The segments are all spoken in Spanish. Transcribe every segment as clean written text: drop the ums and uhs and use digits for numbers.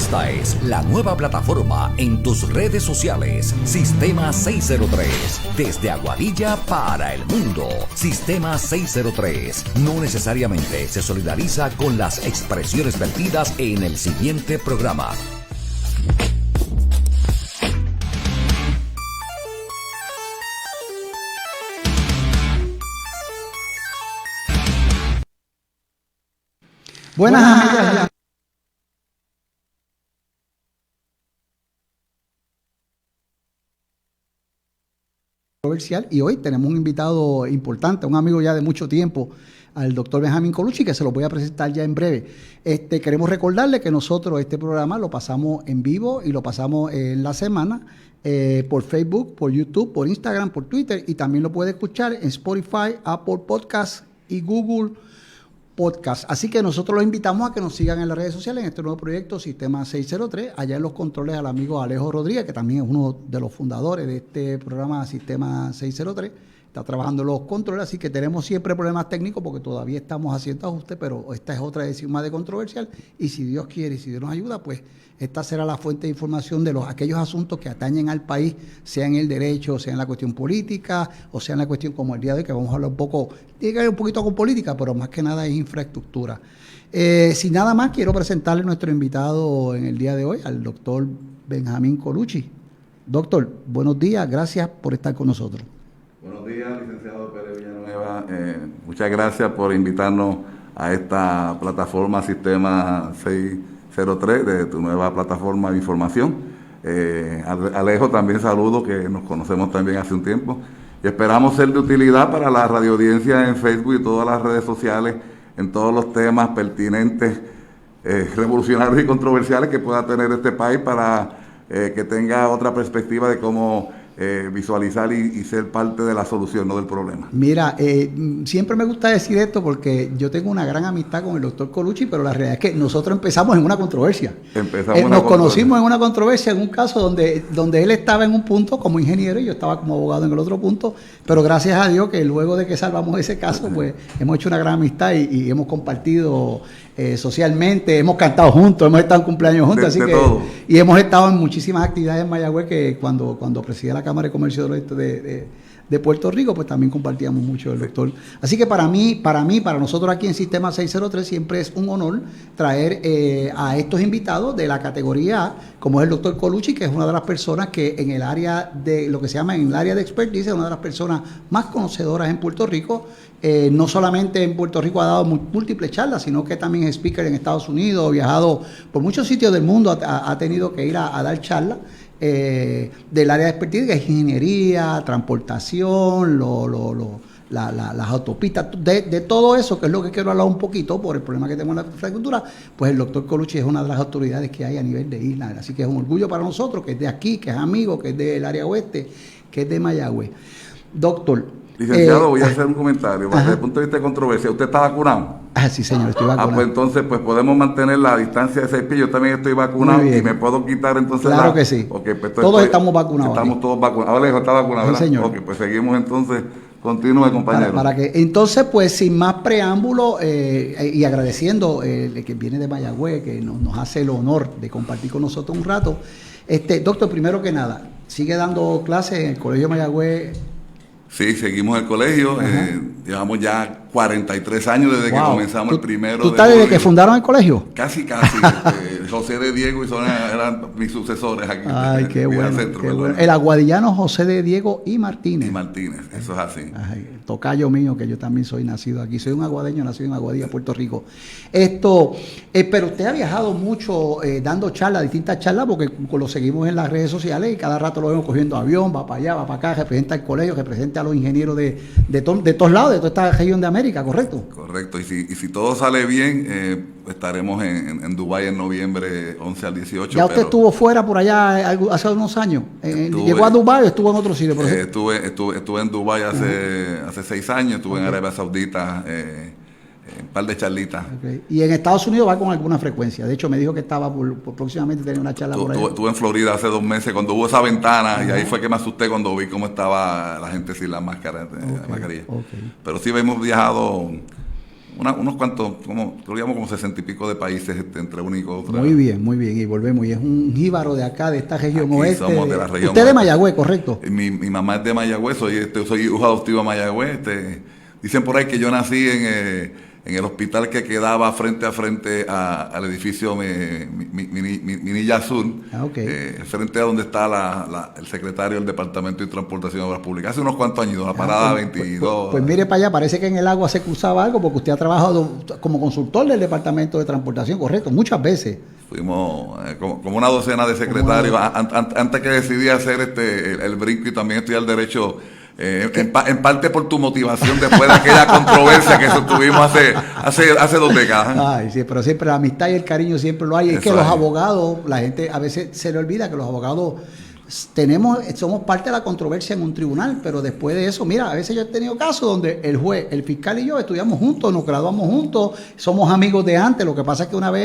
Esta es la nueva plataforma en tus redes sociales. Sistema 603. Desde Aguadilla para el mundo. Sistema 603. No necesariamente se solidariza con las expresiones vertidas en el siguiente programa. Buenas amigas. Controversial, y hoy tenemos un invitado importante, un amigo ya de mucho tiempo, al doctor Benjamín Colucci, que se lo voy a presentar ya en breve. Queremos recordarle que nosotros este programa lo pasamos en vivo y lo pasamos en la semana por Facebook, por YouTube, por Instagram, por Twitter, y también lo puede escuchar en Spotify, Apple Podcasts y Google Podcast. Así que nosotros los invitamos a que nos sigan en las redes sociales en este nuevo proyecto Sistema 603. Allá en los controles al amigo Alejo Rodríguez, que también es uno de los fundadores de este programa Sistema 603. Está trabajando en los controles, así que tenemos siempre problemas técnicos porque todavía estamos haciendo ajustes, pero esta es otra edición más de Controversial, y si Dios quiere y si Dios nos ayuda, pues esta será la fuente de información de aquellos asuntos que atañen al país, sea en el derecho, sea en la cuestión política, o sea en la cuestión como el día de hoy, que vamos a hablar un poquito con política, pero más que nada es infraestructura. Sin nada más, quiero presentarle a nuestro invitado en el día de hoy, al doctor Benjamín Colucci. Doctor, buenos días, gracias por estar con nosotros. Buenos días, licenciado Pérez Villanueva. Muchas gracias por invitarnos a esta plataforma Sistema 603 de tu nueva plataforma de información. Alejo, también saludo, que nos conocemos también hace un tiempo. Y esperamos ser de utilidad para la radioaudiencia en Facebook y todas las redes sociales en todos los temas pertinentes, revolucionarios y controversiales que pueda tener este país para que tenga otra perspectiva de cómo visualizar y ser parte de la solución, no del problema. Mira, siempre me gusta decir esto porque yo tengo una gran amistad con el doctor Colucci, pero la realidad es que nosotros empezamos en una controversia. Nos conocimos en una controversia, en un caso donde él estaba en un punto como ingeniero y yo estaba como abogado en el otro punto, pero gracias a Dios que luego de que salvamos ese caso, pues hemos hecho una gran amistad y hemos compartido socialmente, hemos cantado juntos, hemos estado en cumpleaños juntos, así que todo. Y hemos estado en muchísimas actividades en Mayagüez, que cuando presidía la Cámara de Comercio de Puerto Rico, pues también compartíamos mucho el doctor. Así que para nosotros aquí en Sistema 603 siempre es un honor traer a estos invitados de la categoría A, como es el doctor Colucci, que es una de las personas que en el área de lo que se llama en el área de expertise, es una de las personas más conocedoras en Puerto Rico. No solamente en Puerto Rico ha dado múltiples charlas, sino que también es speaker en Estados Unidos, ha viajado por muchos sitios del mundo, ha tenido que ir a dar charlas del área de expertise, que es ingeniería, transportación, las autopistas, de todo eso, que es lo que quiero hablar un poquito por el problema que tenemos en la infraestructura. Pues el doctor Colucci es una de las autoridades que hay a nivel de isla, así que es un orgullo para nosotros, que es de aquí, que es amigo, que es del área oeste, que es de Mayagüez. Doctor, licenciado, voy a hacer un comentario. Desde el punto de vista de controversia, ¿usted está vacunado? Sí, señor, estoy vacunado. Pues entonces podemos mantener la distancia de 6 pies. Yo también estoy vacunado y me puedo quitar entonces. Claro que sí. Okay, pues todos estamos vacunados. Estamos todos vacunados. Alejo está vacunado, ¿verdad? Sí, señor. Ok, pues seguimos entonces. Continúe, compañero. Para que, entonces, pues sin más preámbulo y agradeciendo que viene de Mayagüez, que nos hace el honor de compartir con nosotros un rato. Doctor, primero que nada, ¿sigue dando clases en el Colegio Mayagüez? Sí, seguimos el colegio. Llevamos ya 43 años desde que comenzamos el primero. ¿Tú estás desde que fundaron el colegio? Casi. José de Diego y Sonia eran mis sucesores aquí. Ay, qué bueno, centro, qué bueno. El aguadillano José de Diego y Martínez. Eso es así. Ay, tocayo mío, que yo también soy nacido aquí. Soy un aguadeño, nacido en Aguadilla, Puerto Rico. Pero usted ha viajado mucho dando charlas, distintas charlas, porque lo seguimos en las redes sociales y cada rato lo vemos cogiendo avión, va para allá, va para acá, representa el colegio, representa a los ingenieros de todos lados, de toda esta región de América, ¿correcto? Correcto, y si todo sale bien, estaremos en Dubái en noviembre 11 al 18. ¿Ya usted estuvo fuera por allá hace unos años? ¿Llegó a Dubái o estuvo en otro sitio? Estuve en Dubái hace 6 años, estuve en Arabia Saudita, un par de charlitas. Okay. Y en Estados Unidos va con alguna frecuencia. De hecho, me dijo que estaba por próximamente tener una charla por ahí. Estuve en Florida hace 2 meses cuando hubo esa ventana. Y ahí fue que me asusté cuando vi cómo estaba la gente sin la mascarilla. Okay. Pero sí hemos viajado unos cuantos, como 60 y pico de países entre uno y otro. Muy bien, y volvemos. Y es un jíbaro de acá, de esta región Aquí oeste. Somos de la región Usted oeste. de Mayagüez, correcto. Mi mamá es de Mayagüez, soy hijo adoptivo de Mayagüez. Dicen por ahí que yo nací en el hospital que quedaba frente a frente al edificio Minilla Sur, frente a donde está el secretario del Departamento de Transportación y Obras Públicas. Hace unos cuantos años, la parada 22. Pues mire para allá, parece que en el agua se cruzaba algo, porque usted ha trabajado como consultor del Departamento de Transportación, correcto, muchas veces. Fuimos como una docena de secretarios antes que decidí hacer el brinco y también estudiar Derecho. En parte por tu motivación después de aquella controversia que tuvimos hace 2 décadas. Ay, sí, pero siempre la amistad y el cariño siempre lo hay. Es que los abogados, la gente a veces se le olvida que los abogados somos parte de la controversia en un tribunal, pero después de eso, mira, a veces yo he tenido casos donde el juez, el fiscal y yo estudiamos juntos, nos graduamos juntos, somos amigos de antes. Lo que pasa es que una vez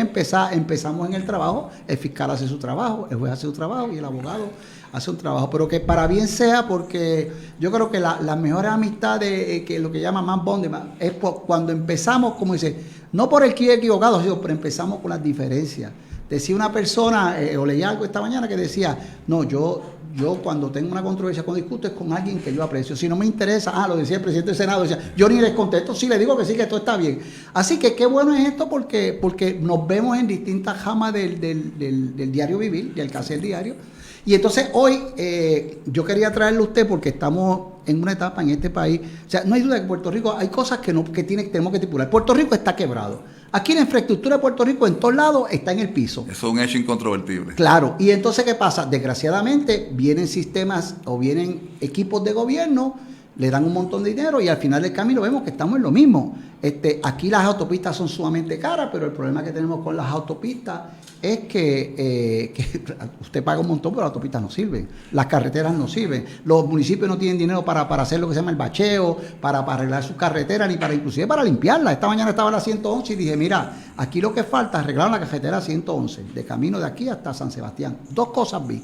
empezamos en el trabajo, el fiscal hace su trabajo, el juez hace su trabajo y el abogado hace un trabajo, pero que para bien sea, porque yo creo que la mejor amistad que lo que llama más bond es cuando empezamos, como dice, no por el que equivocado, sino pero empezamos con las diferencias. Decía una persona, o leí algo esta mañana que decía, no, yo cuando tengo una controversia, cuando discuto es con alguien que yo aprecio. Si no me interesa, lo decía el presidente del Senado, decía, yo ni les contesto, sí le digo que sí, que esto está bien. Así que qué bueno es esto porque nos vemos en distintas ramas del diario vivir, del quehacer diario. Y entonces hoy yo quería traerle a usted porque estamos en una etapa en este país. O sea, no hay duda que Puerto Rico hay cosas que tenemos que estipular. Puerto Rico está quebrado. Aquí la infraestructura de Puerto Rico en todos lados está en el piso. Eso es un hecho incontrovertible. Claro. Y entonces, ¿qué pasa? Desgraciadamente vienen sistemas o vienen equipos de gobierno, le dan un montón de dinero y al final del camino vemos que estamos en lo mismo. Aquí las autopistas son sumamente caras, pero el problema que tenemos con las autopistas es que usted paga un montón, pero las autopistas no sirven, las carreteras no sirven, los municipios no tienen dinero para hacer lo que se llama el bacheo, para arreglar sus carreteras, ni inclusive para limpiarlas. Esta mañana estaba en la 111 y dije, mira, aquí lo que falta es arreglar la carretera 111, de camino de aquí hasta San Sebastián. 2 cosas vi.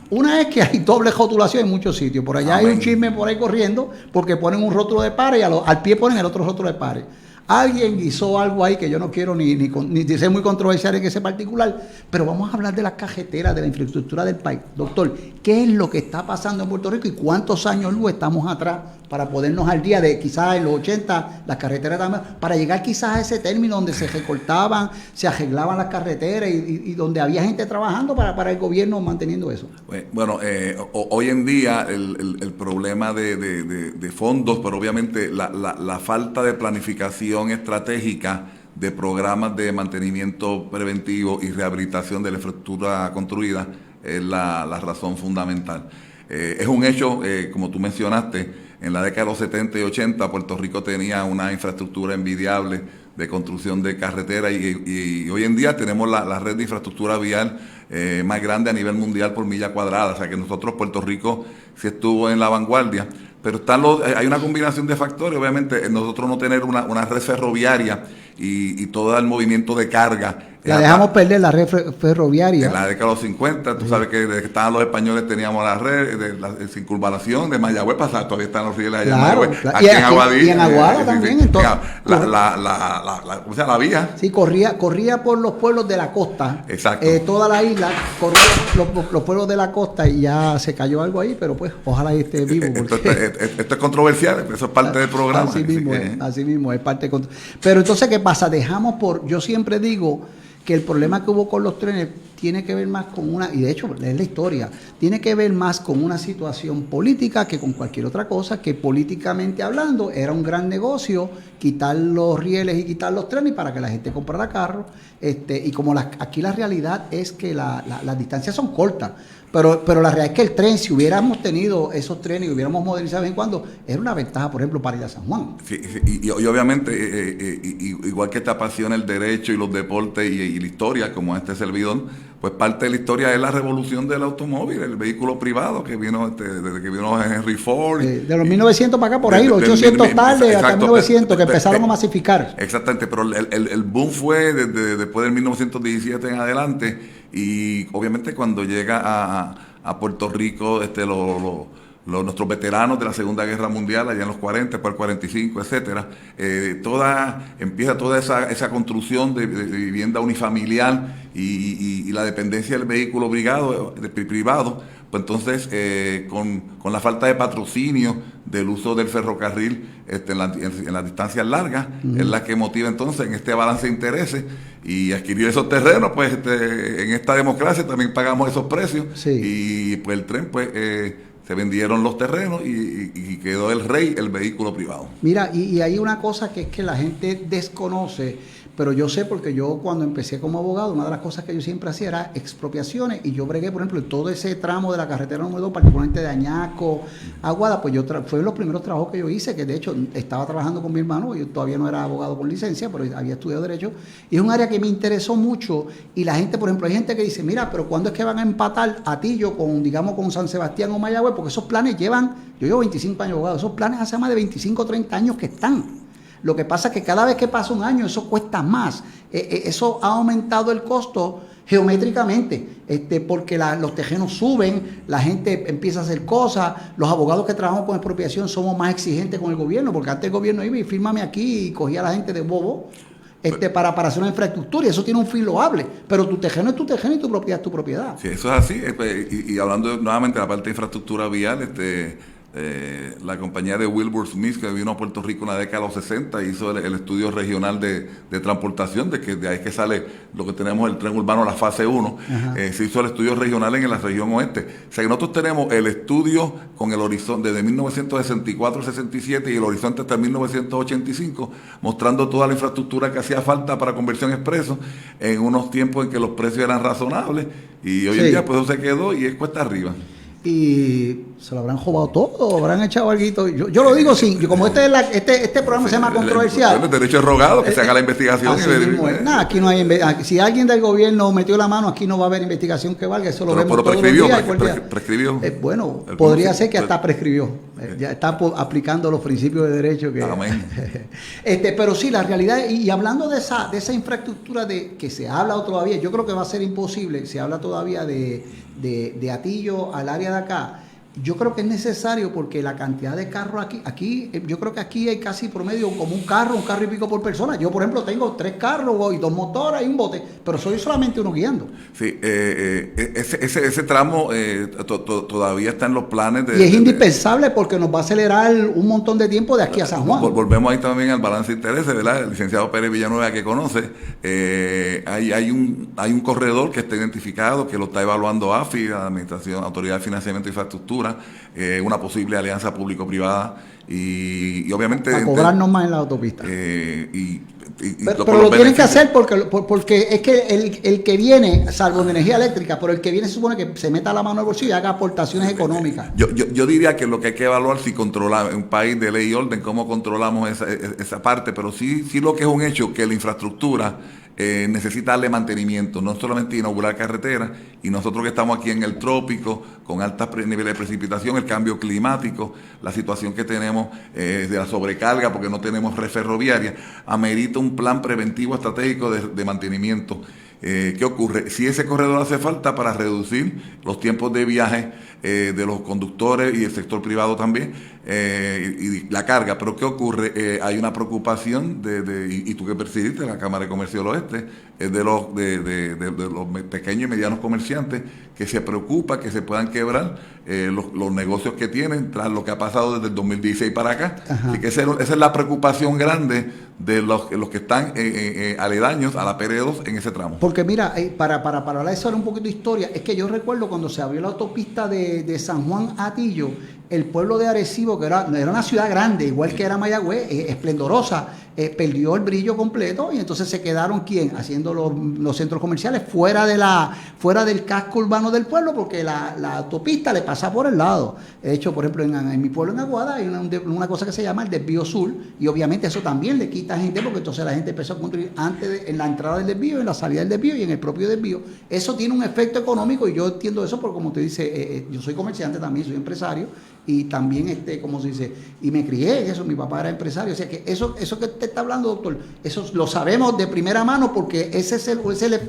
Una es que hay doble rotulación en muchos sitios. Por allá hay un chisme por ahí corriendo porque ponen un rótulo de pares y al pie ponen el otro rótulo de pares. Alguien hizo algo ahí que yo no quiero ni ser muy controversial en ese particular, pero vamos a hablar de las cajeteras, de la infraestructura del país. Doctor, ¿qué es lo que está pasando en Puerto Rico y cuántos años luz estamos atrás para ponernos al día de quizás en los 80, las carreteras también, para llegar quizás a ese término donde se recortaban, se arreglaban las carreteras y donde había gente trabajando para el gobierno manteniendo eso? Bueno, hoy en día el problema de fondos, pero obviamente la falta de planificación estratégica de programas de mantenimiento preventivo y rehabilitación de la infraestructura construida es la razón fundamental. Es un hecho, como tú mencionaste, en la década de los 70 y 80 Puerto Rico tenía una infraestructura envidiable de construcción de carreteras y hoy en día tenemos la red de infraestructura vial más grande a nivel mundial por milla cuadrada. O sea que nosotros, Puerto Rico, sí estuvo en la vanguardia. Pero hay una combinación de factores, obviamente, nosotros no tener una red ferroviaria y todo el movimiento de carga. La dejamos perder la red ferroviaria. En la década de los 50, tú sabes que desde que estaban los españoles teníamos la red de la circunvalación de Mayagüez, todavía están los rieles allá en Mayagüez. Aquí en Aguadilla. Y en Aguada también. Entonces, la vía. Sí, corría por los pueblos de la costa. Exacto. Toda la isla, corría los pueblos de la costa y ya se cayó algo ahí, pero pues ojalá esté vivo. Esto es controversial, eso es parte del programa. Así mismo, es parte de... Pero entonces, ¿qué pasa? Yo siempre digo que el problema que hubo con los trenes tiene que ver más con y de hecho es la historia, tiene que ver más con una situación política que con cualquier otra cosa, que políticamente hablando era un gran negocio quitar los rieles y quitar los trenes para que la gente comprara carros, y como aquí la realidad es que las distancias son cortas, pero la realidad es que el tren, si hubiéramos tenido esos trenes y hubiéramos modernizado de vez en cuando, era una ventaja, por ejemplo, para ir a San Juan. Sí, y obviamente, igual que te apasiona el derecho y los deportes y la historia, como este servidor, pues parte de la historia es la revolución del automóvil, el vehículo privado que vino desde que vino Henry Ford. De los 1900 para acá, por ahí, los 800 tarde, hasta 1900, que empezaron a masificar. Exactamente, pero el boom fue después del 1917 en adelante, y obviamente cuando llega a Puerto Rico nuestros veteranos de la Segunda Guerra Mundial, allá en los 40, después el 45, etcétera. Empieza toda esa construcción de vivienda unifamiliar y la dependencia del vehículo privado. Pues entonces, con la falta de patrocinio del uso del ferrocarril en las distancias largas, es la que motiva entonces en este balance de intereses, y adquirir esos terrenos, pues en esta democracia también pagamos esos precios, y pues el tren, pues se vendieron los terrenos y quedó el rey, el vehículo privado. Mira, y hay una cosa que es que la gente desconoce, pero yo sé porque yo cuando empecé como abogado, una de las cosas que yo siempre hacía era expropiaciones, y yo bregué, por ejemplo, en todo ese tramo de la carretera número 2, particularmente de Añasco, Aguada, pues fue los primeros trabajos que yo hice, que de hecho estaba trabajando con mi hermano, yo todavía no era abogado por licencia, pero había estudiado Derecho, y es un área que me interesó mucho, y la gente, por ejemplo, hay gente que dice, mira, pero ¿cuándo es que van a empatar Atillo con, digamos, con San Sebastián o Mayagüez? Porque esos planes yo llevo 25 años abogado, esos planes hace más de 25 o 30 años que están. Lo que pasa es que cada vez que pasa un año eso cuesta más. Eso ha aumentado el costo geométricamente, porque los terrenos suben, la gente empieza a hacer cosas, los abogados que trabajamos con expropiación somos más exigentes con el gobierno, porque antes el gobierno iba y fírmame aquí y cogía a la gente de bobo para hacer una infraestructura, y eso tiene un fin loable, pero tu terreno es tu terreno y tu propiedad es tu propiedad. Sí, eso es así, y hablando nuevamente de la parte de infraestructura vial, la compañía de Wilbur Smith, que vino a Puerto Rico en la década de los 60, hizo el estudio regional de transportación, de ahí es que sale lo que tenemos, el tren urbano, la fase 1. Se hizo el estudio regional en la región oeste. O sea que nosotros tenemos el estudio con el horizonte desde 1964 al 67 y el horizonte hasta 1985, mostrando toda la infraestructura que hacía falta para conversión expreso en unos tiempos en que los precios eran razonables, y hoy en día pues eso se quedó y es cuesta arriba. Y se lo habrán robado todo, habrán echado algo. Yo lo digo sin, como este programa se llama controversial. El derecho es rogado, que se haga la investigación. Aquí no hay, si alguien del gobierno metió la mano, aquí no va a haber investigación que valga, eso lo vemos todos los días. Prescribió. Bueno, podría ser que hasta prescribió. Ya está aplicando los principios de derecho. Amén. Pero sí, la realidad, y hablando de esa infraestructura que se habla todavía, yo creo que va a ser imposible, se habla todavía de Atillo al área de acá. Yo creo que es necesario, porque la cantidad de carros aquí, yo creo que aquí hay casi promedio como un carro y pico por persona. Yo, por ejemplo, tengo 3 carros y 2 motores y un bote, pero soy solamente uno guiando. Sí, ese tramo todavía está en los planes y es indispensable porque nos va a acelerar un montón de tiempo de aquí a San Juan. Volvemos ahí también al balance de intereses, ¿verdad? El licenciado Pérez Villanueva, que conoce, hay un corredor que está identificado, que lo está evaluando AFI, la Autoridad de Financiamiento e Infraestructura, una posible alianza público-privada, y obviamente para cobrarnos más en la autopista. Pero lo tienen que hacer porque es que el que viene, salvo en energía eléctrica, pero el que viene se supone que se meta la mano al bolsillo y haga aportaciones económicas. Yo diría que lo que hay que evaluar, si controlamos un país de ley y orden, cómo controlamos esa parte, pero sí lo que es un hecho, que la infraestructura necesita darle mantenimiento, no solamente inaugurar carreteras, y nosotros que estamos aquí en el trópico, con altos niveles de precipitación, el cambio climático, la situación que tenemos de la sobrecarga, porque no tenemos red ferroviaria, amerita un plan preventivo estratégico de mantenimiento. ¿Qué ocurre? Si ese corredor hace falta para reducir los tiempos de viaje de los conductores y el sector privado también, y la carga, pero ¿qué ocurre? Hay una preocupación y tú que presidiste la Cámara de Comercio del Oeste, de los pequeños y medianos comerciantes, que se preocupa que se puedan quebrar los negocios que tienen tras lo que ha pasado desde el 2016 para acá. Ajá. Así que esa es la preocupación grande de los que están aledaños a la PR2 en ese tramo. Porque mira, para hablar de eso un poquito de historia, es que yo recuerdo cuando se abrió la autopista de San Juan a Atillo, el pueblo de Arecibo, que era una ciudad grande, igual que era Mayagüez, esplendorosa, perdió el brillo completo, y entonces se quedaron haciendo los centros comerciales fuera del casco urbano del pueblo, porque la autopista le pasa por el lado. De hecho, por ejemplo, en mi pueblo, en Aguada, hay una cosa que se llama el desvío sur, y obviamente eso también le quita gente, porque entonces la gente empezó a construir en la entrada del desvío, en la salida del desvío y en el propio desvío. Eso tiene un efecto económico, y yo entiendo eso porque, como te dice, yo soy comerciante también, soy empresario, y también, ¿cómo se dice? Y me crié en eso, mi papá era empresario. O sea que eso que usted está hablando, doctor, eso lo sabemos de primera mano porque ese es el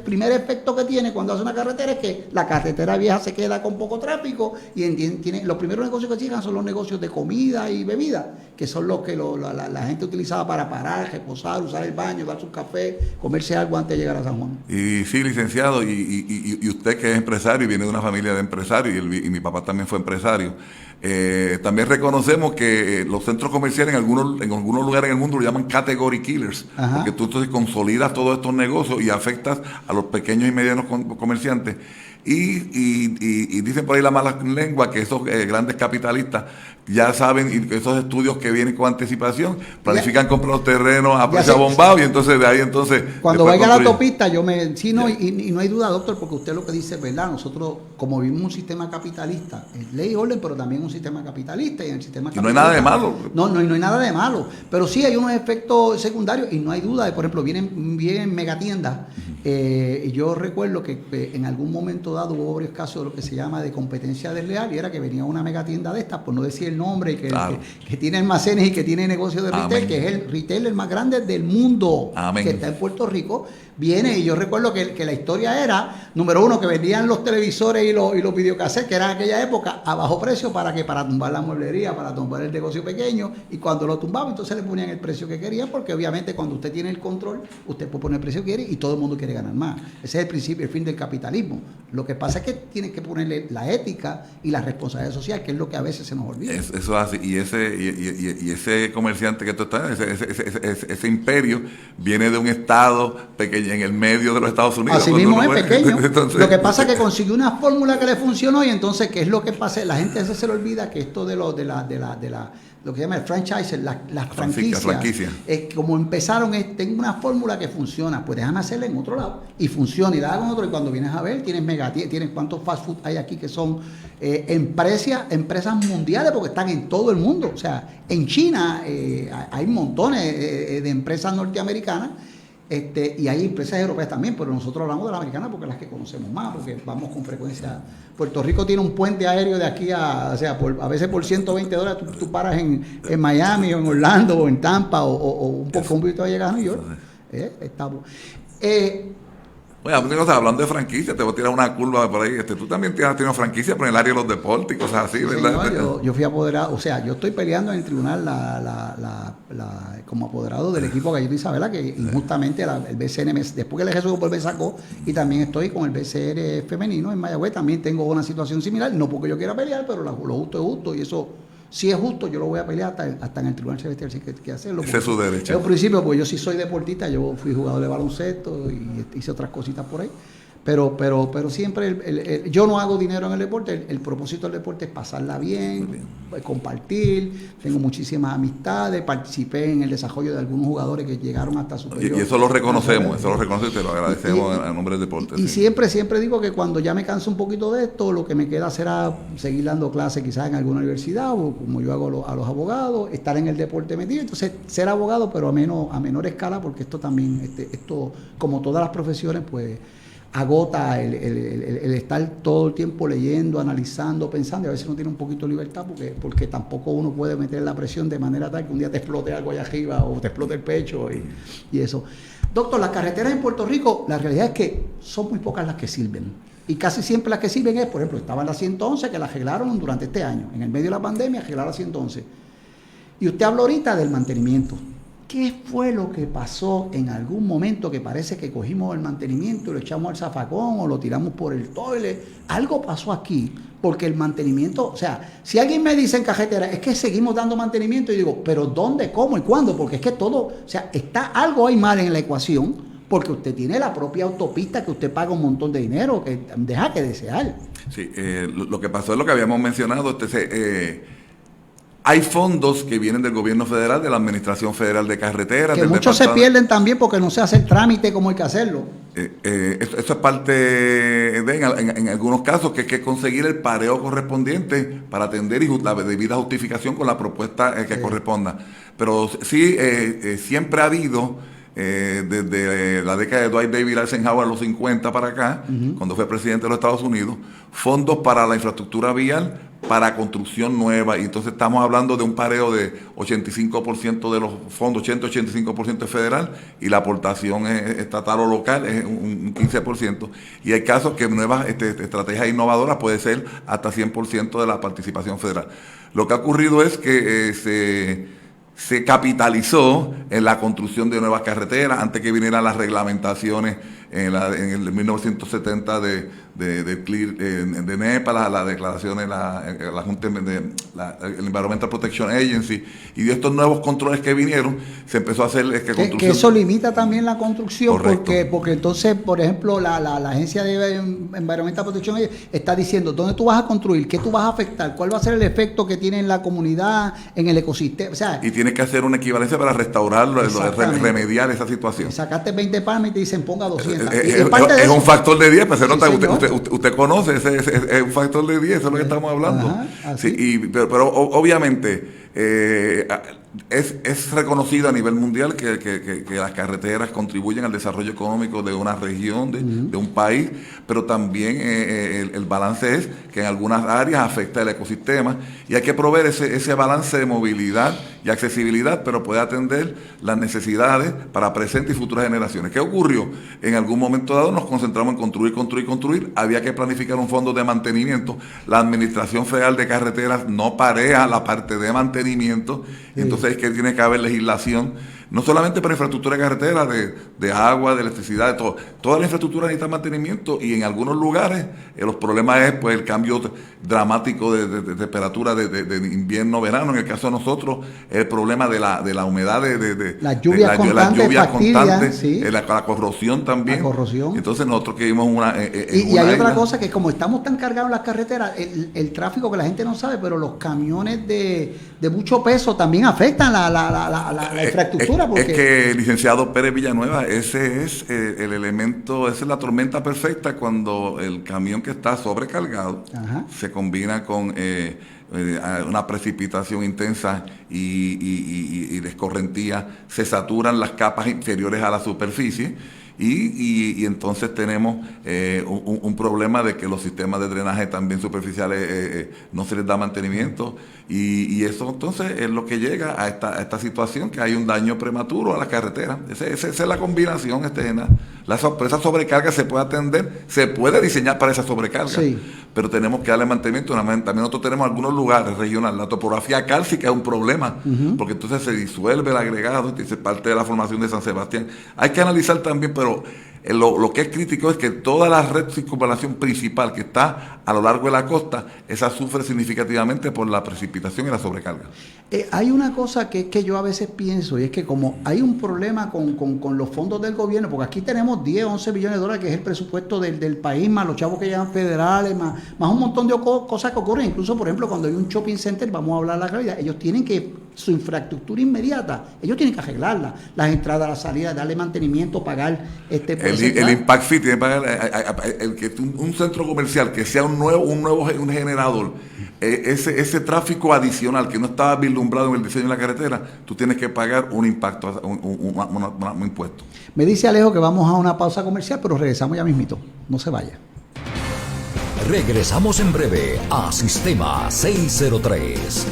primer efecto que tiene cuando hace una carretera, es que la carretera vieja se queda con poco tráfico y tiene, los primeros negocios que llegan son los negocios de comida y bebida, que son los que la gente utilizaba para parar, reposar, usar el baño, darse un café, comerse algo antes de llegar a San Juan. Y sí, licenciado, y usted que es empresario y viene de una familia de empresarios, y mi papá también fue empresario, también reconocemos que los centros comerciales en algunos lugares en el mundo lo llaman category killers, porque tú entonces consolidas todos estos negocios y afectas a los pequeños y medianos comerciantes. Y dicen por ahí la mala lengua que esos grandes capitalistas ya saben, y esos estudios que vienen con anticipación, planifican comprar los terrenos a precio bombado, y entonces de ahí cuando vaya a la autopista, y no hay duda, doctor, porque usted lo que dice es verdad. Nosotros, como vivimos un sistema capitalista, es ley y orden, pero también un sistema capitalista, y en el sistema capitalista, no hay nada de malo. No hay nada de malo, pero sí hay unos efectos secundarios, y no hay duda de, por ejemplo, vienen megatiendas. Yo recuerdo que en algún momento dado hubo varios casos de lo que se llama de competencia desleal, y era que venía una megatienda de estas, por no decir el nombre, y que tiene almacenes y que tiene negocio de retail. Amén. Que es el retail el más grande del mundo. Amén. Que está en Puerto Rico. Viene, y yo recuerdo que la historia era, número uno, que vendían los televisores y los videocassettes, que eran en aquella época, a bajo precio, para tumbar la mueblería, para tumbar el negocio pequeño, y cuando lo tumbaban, entonces le ponían el precio que querían, porque obviamente cuando usted tiene el control, usted puede poner el precio que quiere, y todo el mundo quiere ganar más. Ese es el principio, el fin del capitalismo. Lo que pasa es que tiene que ponerle la ética y la responsabilidad social, que es lo que a veces se nos olvida. Eso es así, y ese comerciante que tú estás, ese imperio, viene de un estado pequeño, en el medio de los Estados Unidos. Así mismo es pequeño. Entonces, lo que pasa es que consiguió una fórmula que le funcionó, y entonces, ¿qué es lo que pasa? La gente a veces se le olvida que esto de lo que se llama el franchise, las franquicias, como empezaron, tengo una fórmula que funciona, pues déjame hacerla en otro lado, y funciona, y la hago en otro, y cuando vienes a ver, tienes cuántos fast food hay aquí que son empresas mundiales, porque están en todo el mundo. O sea, en China hay montones de empresas norteamericanas, y hay empresas europeas también, pero nosotros hablamos de las americanas porque es las que conocemos más, porque vamos con frecuencia. Puerto Rico tiene un puente aéreo de aquí a veces por $120 tú paras en Miami, o en Orlando, o en Tampa, o un poquito de llegar a New York. Estamos. Oye, hablando de franquicia, te voy a tirar una curva por ahí. Tú también has tenido franquicia, pero en el área de los deportes y cosas así, ¿verdad? Señor, yo fui apoderado, o sea, yo estoy peleando en el tribunal como apoderado del equipo Gallito Isabela, que injustamente el BCN, después que el Jesús me sacó, y también estoy con el BCR femenino en Mayagüez, también tengo una situación similar, no porque yo quiera pelear, pero lo justo es justo, y eso, si es justo, yo lo voy a pelear hasta en el Tribunal Celestial, si hay que hacerlo. Ese es su derecho. En principio, pues yo sí soy deportista, yo fui jugador de baloncesto y hice otras cositas por ahí. Pero siempre yo no hago dinero en el deporte. El propósito del deporte es pasarla bien, compartir. Tengo muchísimas amistades. Participé en el desarrollo de algunos jugadores que llegaron hasta superior. Y eso lo reconocemos, y te lo agradecemos en nombre del deporte. Y siempre digo que cuando ya me canso un poquito de esto, lo que me queda será seguir dando clases quizás en alguna universidad, o como yo hago a los abogados, estar en el deporte metido. Entonces, ser abogado, pero a menor escala, porque esto también, esto como todas las profesiones, pues agota el estar todo el tiempo leyendo, analizando, pensando, y a veces no tiene un poquito de libertad porque tampoco uno puede meter la presión de manera tal que un día te explote algo allá arriba o te explote el pecho y eso. Doctor, las carreteras en Puerto Rico, la realidad es que son muy pocas las que sirven. Y casi siempre las que sirven es, por ejemplo, estaba la 111 que la arreglaron durante este año. En el medio de la pandemia arreglaron la 111. Y usted habló ahorita del mantenimiento. ¿Qué fue lo que pasó en algún momento que parece que cogimos el mantenimiento y lo echamos al zafacón o lo tiramos por el toilet? Algo pasó aquí, porque el mantenimiento, o sea, si alguien me dice en carretera, es que seguimos dando mantenimiento, y digo, ¿pero dónde, cómo y cuándo? Porque es que todo, o sea, está algo ahí mal en la ecuación, porque usted tiene la propia autopista que usted paga un montón de dinero, que deja que desear. Sí, lo que pasó es lo que habíamos mencionado, hay fondos que vienen del gobierno federal, de la Administración Federal de Carreteras. Que muchos se pierden también porque no se hace el trámite como hay que hacerlo. Eso es parte en algunos casos, que hay que conseguir el pareo correspondiente para atender y la debida justificación con la propuesta que corresponda. Pero sí, siempre ha habido, desde la década de Dwight David Eisenhower, los 50 para acá, cuando fue presidente de los Estados Unidos, fondos para la infraestructura vial, para construcción nueva, y entonces estamos hablando de un pareo de 85% de los fondos, 80-85% es federal, y la aportación estatal o local es un 15%, y hay casos que nuevas estrategias innovadoras puede ser hasta 100% de la participación federal. Lo que ha ocurrido es que se capitalizó en la construcción de nuevas carreteras antes que vinieran las reglamentaciones en el 1970 de NEPA, las declaraciones, la Junta el Environmental Protection Agency, y de estos nuevos controles que vinieron, se empezó a hacer que eso limita también la construcción. Correcto. porque entonces, por ejemplo, la Agencia de Environmental Protection Agency está diciendo dónde tú vas a construir, qué tú vas a afectar, cuál va a ser el efecto que tiene en la comunidad, en el ecosistema, o sea, y tienes que hacer una equivalencia para restaurarlo, remediar esa situación. Sacaste 20 palmas y te dicen ponga 200. Es un factor de 10, pero se nota, usted conoce, es un factor de 10, eso es lo que estamos hablando. Sí, pero obviamente es reconocido a nivel mundial que las carreteras contribuyen al desarrollo económico de una región, de un país, pero también el balance es que en algunas áreas afecta el ecosistema, y hay que proveer ese balance de movilidad y accesibilidad, pero puede atender las necesidades para presentes y futuras generaciones. ¿Qué ocurrió? En algún momento dado nos concentramos en construir, había que planificar un fondo de mantenimiento. La Administración Federal de Carreteras no parea la parte de mantenimiento, entonces es que tiene que haber legislación, no solamente para infraestructura de carretera, de agua, de electricidad, de todo. Toda la infraestructura necesita mantenimiento, y en algunos lugares los problemas es pues el cambio dramático de temperatura de invierno-verano. En el caso de nosotros, el problema de la humedad, las lluvias constantes, sí. La corrosión también. Entonces nosotros que vimos y hay otra cosa, que como estamos tan cargados en las carreteras, el tráfico, que la gente no sabe, pero los camiones de mucho peso también afectan la infraestructura. Es que, licenciado Pérez Villanueva, ese es el elemento, esa es la tormenta perfecta, cuando el camión que está sobrecargado se combina con una precipitación intensa y escorrentía, se saturan las capas inferiores a la superficie, y entonces tenemos un problema de que los sistemas de drenaje también superficiales no se les da mantenimiento, y eso entonces es lo que llega a esta situación, que hay un daño prematuro a la carretera. Esa es la combinación. Esa sobrecarga se puede atender, se puede diseñar para esa sobrecarga, sí, pero tenemos que darle mantenimiento. También nosotros tenemos algunos lugares regionales, la topografía cálcica es un problema, porque entonces se disuelve el agregado, y es parte de la formación de San Sebastián. Hay que analizar también, pero lo que es crítico es que toda la red de circunvalación principal que está a lo largo de la costa, esa sufre significativamente por la precipitación y la sobrecarga. Hay una cosa que yo a veces pienso, y es que como hay un problema con los fondos del gobierno, porque aquí tenemos 10, 11 billones de dólares, que es el presupuesto del país, más los chavos que llevan federales, más un montón de cosas que ocurren. Incluso, por ejemplo, cuando hay un shopping center, vamos a hablar de la realidad, ellos tienen que, su infraestructura inmediata, ellos tienen que arreglarla, las entradas, las salidas, darle mantenimiento, pagar el impact fee, tiene que pagar un centro comercial que sea un generador, ese tráfico adicional que no estaba vislumbrado en el diseño de la carretera, tú tienes que pagar un impacto, un impuesto. Me dice Alejo que vamos a una pausa comercial, pero regresamos ya mismito, no se vaya. Regresamos en breve a Sistema 603.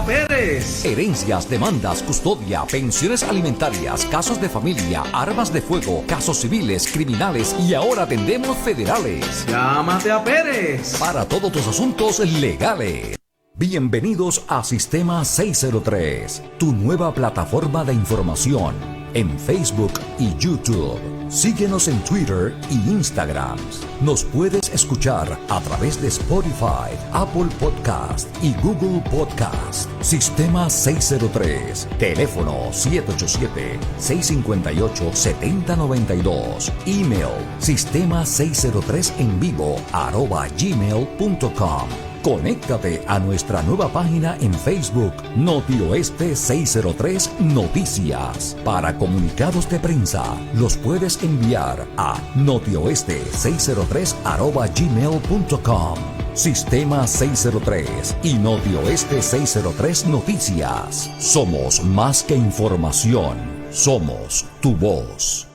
Pérez. Herencias, demandas, custodia, pensiones alimentarias, casos de familia, armas de fuego, casos civiles, criminales y ahora atendemos federales. Llámate a Pérez para todos tus asuntos legales. Bienvenidos a Sistema 603, tu nueva plataforma de información en Facebook y YouTube. Síguenos en Twitter y Instagram. Nos puedes escuchar a través de Spotify, Apple Podcast y Google Podcast. Sistema 603. Teléfono 787-658-7092. Email sistema603envivo@gmail.com. Conéctate a nuestra nueva página en Facebook, Notioeste 603 Noticias. Para comunicados de prensa, los puedes enviar a notioeste603@gmail.com. Sistema 603 y Notioeste 603 Noticias. Somos más que información, somos tu voz.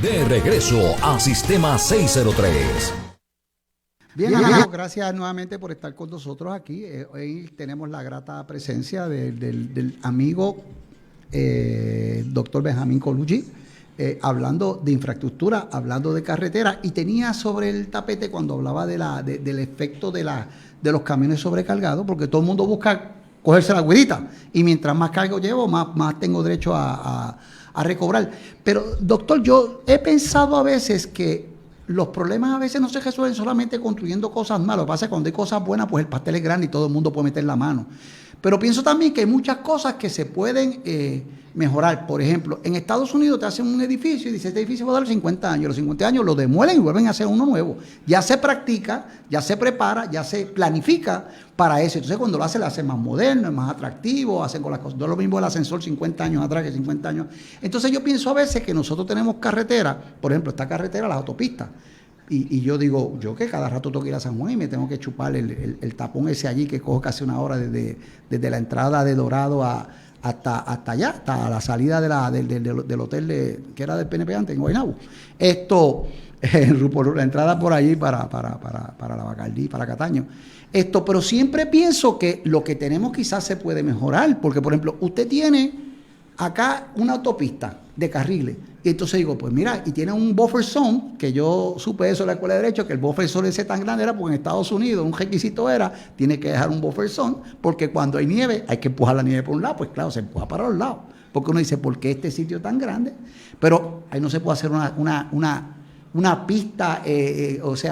De regreso a Sistema 603. Bien, amigos, gracias nuevamente por estar con nosotros aquí. Hoy tenemos la grata presencia del amigo doctor Benjamín Colucci, hablando de infraestructura, hablando de carretera, y tenía sobre el tapete cuando hablaba del efecto de los camiones sobrecargados, porque todo el mundo busca cogerse la güerita, y mientras más cargo llevo, más tengo derecho a recobrar. Pero, doctor, yo he pensado a veces que los problemas a veces no se resuelven solamente construyendo cosas malas. Lo que pasa es que cuando hay cosas buenas, pues el pastel es grande y todo el mundo puede meter la mano. Pero pienso también que hay muchas cosas que se pueden mejorar. Por ejemplo, en Estados Unidos te hacen un edificio y dice, este edificio va a dar 50 años. Los 50 años lo demuelen y vuelven a hacer uno nuevo. Ya se practica, ya se prepara, ya se planifica para eso. Entonces, cuando lo hacen más moderno, es más atractivo, hacen con las cosas. No es lo mismo el ascensor 50 años atrás que 50 años. Entonces, yo pienso a veces que nosotros tenemos carreteras, por ejemplo, esta carretera, las autopistas. Y yo digo, yo que cada rato tengo que ir a San Juan y me tengo que chupar el tapón ese allí que cojo casi una hora desde la entrada de Dorado hasta allá, hasta la salida del hotel que era del PNP antes, en Guaynabo. Por la entrada por allí para la Bacardí, para Cataño. Pero siempre pienso que lo que tenemos quizás se puede mejorar, porque por ejemplo, usted tiene acá una autopista de carriles, y entonces digo, pues mira, y tiene un buffer zone, que yo supe eso en la Escuela de Derecho, que el buffer zone ese tan grande era porque en Estados Unidos un requisito era, tiene que dejar un buffer zone, porque cuando hay nieve hay que empujar la nieve por un lado, pues claro, se empuja para los lados, porque uno dice, ¿por qué este sitio tan grande? Pero ahí no se puede hacer una pista,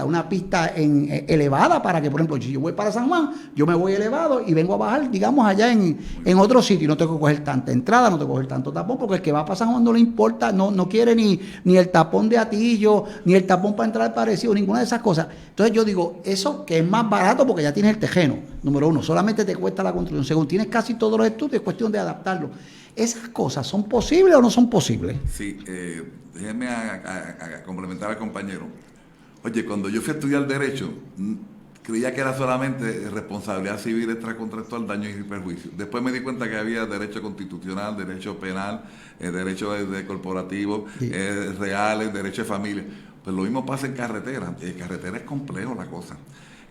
una pista elevada para que, por ejemplo, si yo voy para San Juan, yo me voy elevado y vengo a bajar, digamos, allá en otro sitio, y no tengo que coger tanta entrada, no tengo que coger tanto tapón, porque el que va para San Juan no le importa, no quiere ni el tapón de Atillo, ni el tapón para entrar al Parecido, ninguna de esas cosas. Entonces yo digo, eso que es más barato porque ya tienes el terreno, número uno, solamente te cuesta la construcción, segundo, tienes casi todos los estudios, es cuestión de adaptarlo. ¿Esas cosas son posibles o no son posibles? Sí, déjenme a complementar al compañero. Oye, cuando yo fui a estudiar Derecho, creía que era solamente responsabilidad civil extracontractual, daño y perjuicio. Después me di cuenta que había derecho constitucional, derecho penal, derecho de corporativo, sí, reales, derecho de familia. Pues lo mismo pasa en carretera. Carretera es complejo la cosa.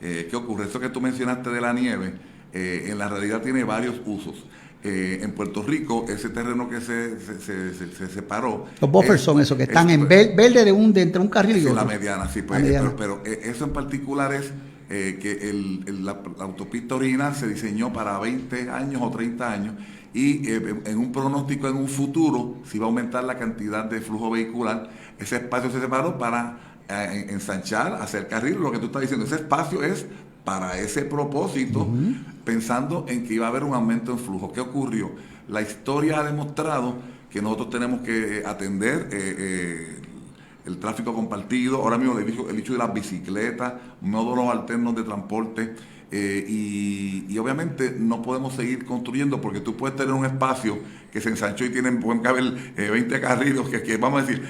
¿Qué ocurre? Eso que tú mencionaste de la nieve, en la realidad tiene varios usos. En Puerto Rico, ese terreno que se separó. Los buffers son esos que están en verde entre un carril y otro. La mediana, sí, pues, pero eso en particular es que la autopista original se diseñó para 20 años o 30 años y en un pronóstico en un futuro, si va a aumentar la cantidad de flujo vehicular, ese espacio se separó para ensanchar, hacer carril, lo que tú estás diciendo, ese espacio es para ese propósito, pensando en que iba a haber un aumento en flujo. ¿Qué ocurrió? La historia ha demostrado que nosotros tenemos que atender el tráfico compartido, ahora mismo el hecho de las bicicletas, módulos alternos de transporte, y obviamente no podemos seguir construyendo porque tú puedes tener un espacio que se ensanchó y pueden caber 20 carriles, que vamos a decir